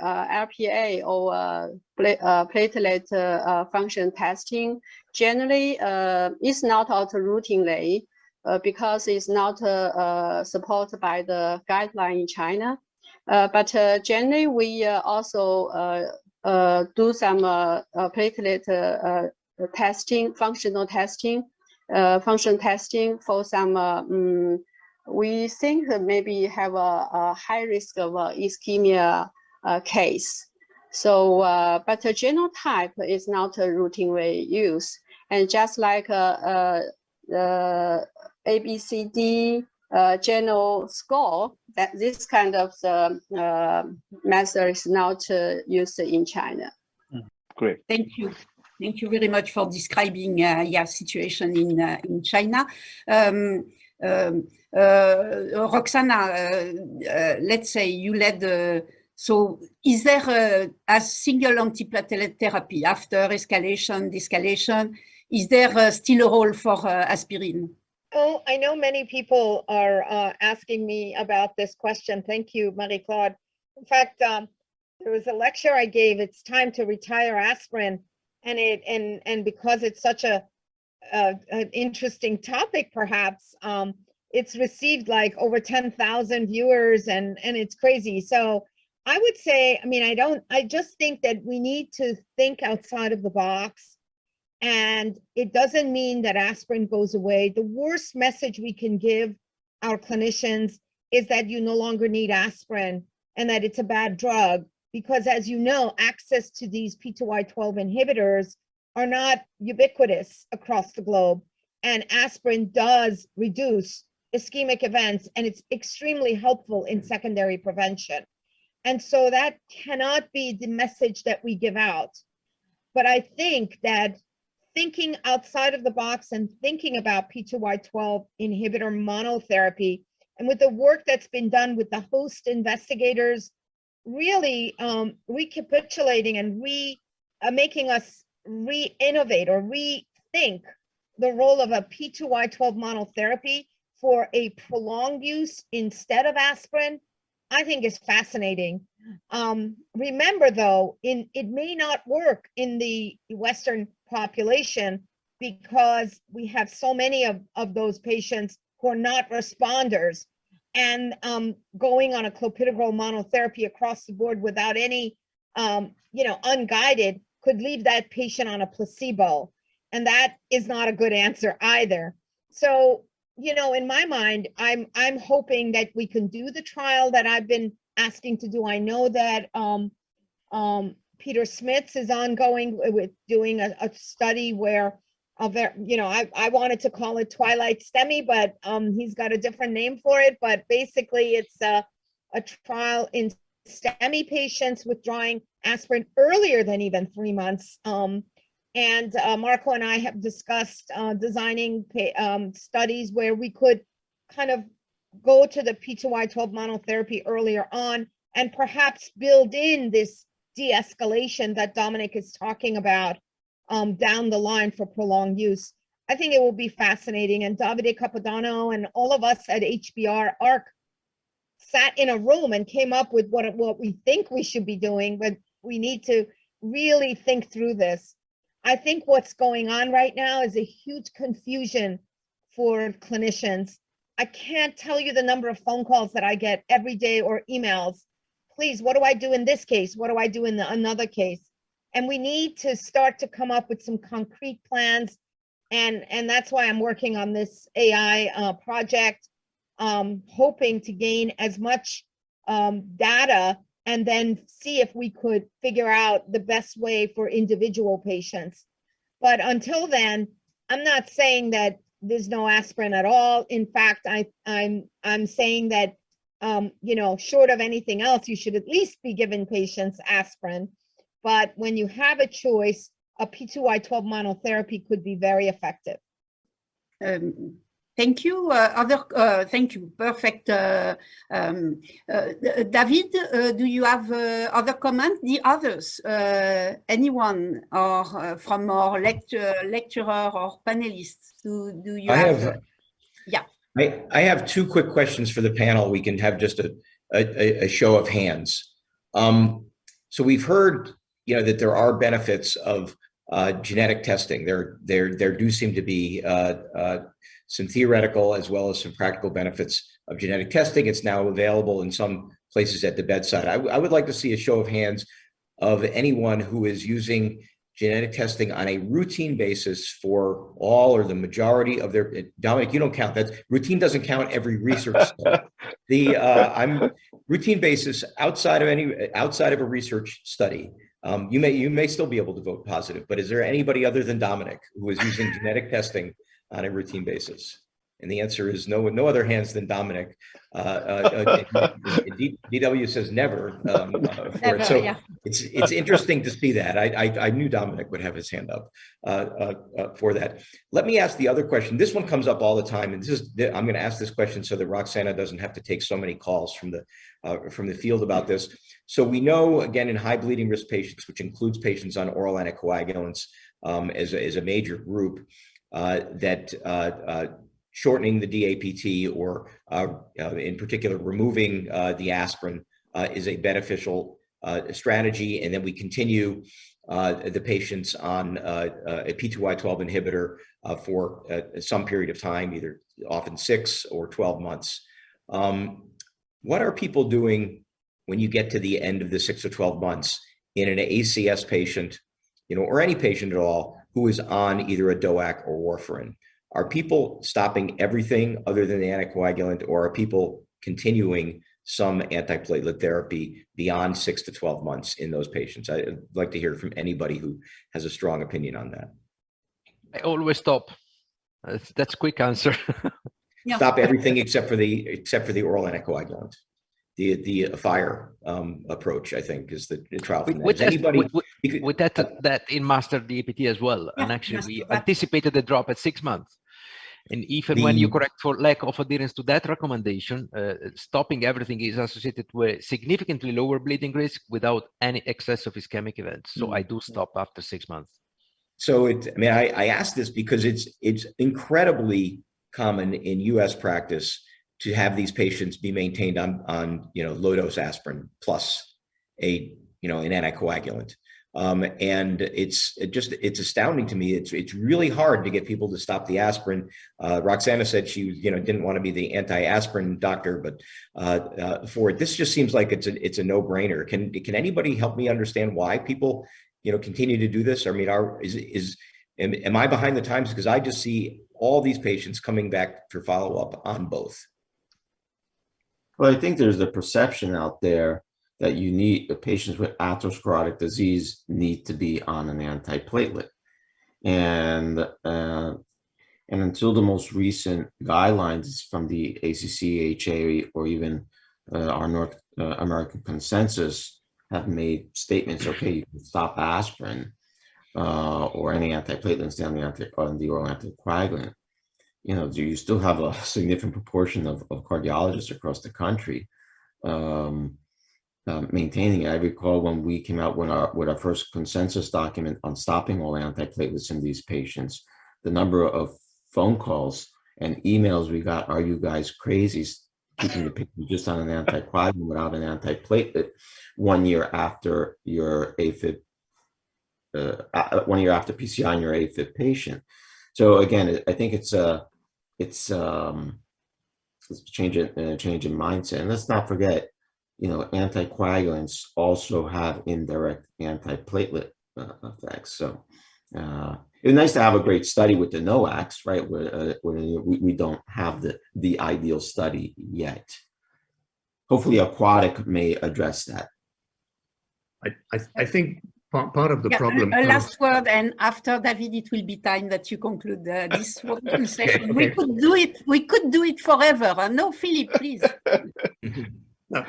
RPA or platelet function testing generally is not out routinely because it's not supported by the guideline in China. But generally, we also do some platelet testing, functional testing, function testing for some. We think that maybe have a high risk of ischemia case. So, but the genotype is not routinely used, and just like ABCD general score, that this kind of method is not used in China. Great. Thank you. Thank you very much for describing your situation in China. Roxana, let's say you led, so is there a single antiplatelet therapy after escalation, de-escalation? Is there still a role for aspirin? Oh, I know many people are asking me about this question. Thank you, Marie-Claude. In fact, there was a lecture I gave, It's Time to Retire Aspirin, and because it's such an interesting topic, perhaps, it's received like over 10,000 viewers, and it's crazy. So I would say, I mean, I just think that we need to think outside of the box. And it doesn't mean that aspirin goes away. The worst message we can give our clinicians is that you no longer need aspirin and that it's a bad drug, because as you know, access to these P2Y12 inhibitors are not ubiquitous across the globe. And aspirin does reduce ischemic events, and it's extremely helpful in secondary prevention. And so that cannot be the message that we give out. But I think that thinking outside of the box and thinking about P2Y12 inhibitor monotherapy, and with the work that's been done with the host investigators, really recapitulating and making us re-innovate or rethink the role of a P2Y12 monotherapy for a prolonged use instead of aspirin, I think is fascinating. Remember though, it may not work in the Western population because we have so many of those patients who are not responders, and going on a clopidogrel monotherapy across the board without any, unguided, could leave that patient on a placebo. And that is not a good answer either. So, in my mind, I'm hoping that we can do the trial that I've been asking to do. I know that Peter Smits is ongoing with doing a study where, I wanted to call it Twilight STEMI, but he's got a different name for it. But basically, it's a trial in STEMI patients withdrawing aspirin earlier than even 3 months. And Marco and I have discussed designing studies where we could kind of go to the P2Y12 monotherapy earlier on and perhaps build in this de-escalation that Dominic is talking about down the line for prolonged use. I think it will be fascinating. And Davide Capodanno and all of us at HBR ARC sat in a room and came up with what we think we should be doing, but we need to really think through this. I think what's going on right now is a huge confusion for clinicians. I can't tell you the number of phone calls that I get every day or emails. Please, what do I do in this case? What do I do in another case? And we need to start to come up with some concrete plans. And that's why I'm working on this AI project, hoping to gain as much data and then see if we could figure out the best way for individual patients. But until then, I'm not saying that there's no aspirin at all. In fact, I'm saying that, short of anything else, you should at least be giving patients aspirin. But when you have a choice, a P2Y12 monotherapy could be very effective. Thank you. Thank you. Perfect. David, do you have other comment? The others, anyone, or from our lecturer or panelists? Do you have? Yeah. I have two quick questions for the panel. We can have just a show of hands. So we've heard, that there are benefits of genetic testing. There do seem to be some theoretical as well as some practical benefits of genetic testing. It's now available in some places at the bedside. I would like to see a show of hands of anyone who is using genetic testing on a routine basis for all or the majority of their. Dominic, you don't count. That routine doesn't count every research study. I'm routine basis outside of a research study. You may still be able to vote positive, but is there anybody other than Dominic who is using genetic testing on a routine basis? And the answer is no other hands than Dominic. DW says never. Never, so yeah. it's interesting to see that. I knew Dominic would have his hand up for that. Let me ask the other question. This one comes up all the time, and I'm going to ask this question so that Roxana doesn't have to take so many calls from the field about this. So we know, again, in high bleeding risk patients, which includes patients on oral anticoagulants as a major group, that shortening the DAPT or in particular removing the aspirin is a beneficial strategy. And then we continue the patients on a P2Y12 inhibitor for some period of time, either often 6 or 12 months. What are people doing when you get to the end of the 6 or 12 months in an ACS patient, or any patient at all who is on either a DOAC or warfarin? Are people stopping everything other than the anticoagulant, or are people continuing some antiplatelet therapy beyond 6 to 12 months in those patients? I'd like to hear from anybody who has a strong opinion on that. I always stop. That's a quick answer. Yeah. Stop everything except for the oral anticoagulant. The FIRE approach, I think, is the trial. With that in master DAPT as well. Yeah, and actually, we anticipated the drop at 6 months. And even when you correct for lack of adherence to that recommendation, stopping everything is associated with significantly lower bleeding risk without any excess of ischemic events. So I do stop after 6 months. So I asked this because it's incredibly common in U.S. practice to have these patients be maintained on low dose aspirin plus an anticoagulant. And it's astounding to me. It's really hard to get people to stop the aspirin. Roxana said she didn't want to be the anti-aspirin doctor, but for it, this just seems like it's a no-brainer. Can anybody help me understand why people continue to do this? I mean, am I behind the times? Because I just see all these patients coming back for follow-up on both. Well, I think there's the perception out there that patients with atherosclerotic disease need to be on an antiplatelet. And until the most recent guidelines from the ACC/AHA or even our North American consensus have made statements, okay, you can stop aspirin or any antiplatelets on the oral anticoagulant. You still have a significant proportion of cardiologists across the country maintaining it. I recall when we came out with our first consensus document on stopping all antiplatelets in these patients, the number of phone calls and emails we got, are you guys crazy keeping the patient just on an anticoagulant without an antiplatelet 1 year after your AFib, 1 year after PCI in your AFib patient. So again, I think it's a change in mindset. And let's not forget, anticoagulants also have indirect antiplatelet effects. So it's nice to have a great study with the NOACs, right? Where we don't have the ideal study yet. Hopefully, Aquatic may address that. I think part of the problem. A last word, and after David, it will be time that you conclude this wonderful session. Okay. We could do it forever. No, Philip, please.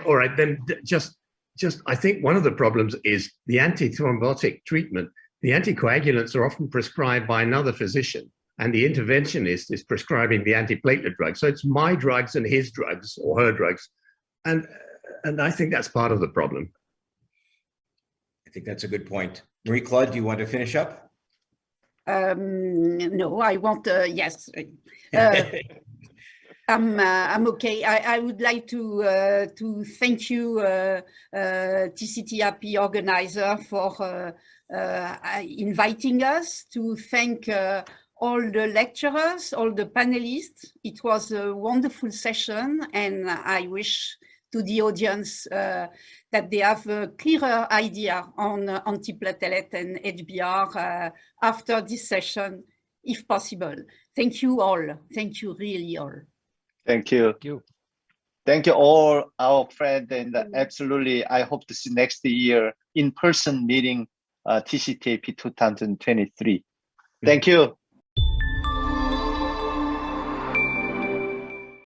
All right, then just I think one of the problems is the antithrombotic treatment. The anticoagulants are often prescribed by another physician, and the interventionist is prescribing the antiplatelet drug. So it's my drugs and his drugs or her drugs. And I think that's part of the problem. I think that's a good point. Marie-Claude, do you want to finish up? No, I want, yes. I'm okay. I would like to thank you, TCTAP organizer, for inviting us, to thank all the lecturers, all the panelists. It was a wonderful session, and I wish to the audience that they have a clearer idea on antiplatelet and HBR after this session, if possible. Thank you all. Thank you, really all. Thank you. Thank you. Thank you all our friends, and absolutely, I hope to see next year in-person meeting TCTAP 2023. Thank you.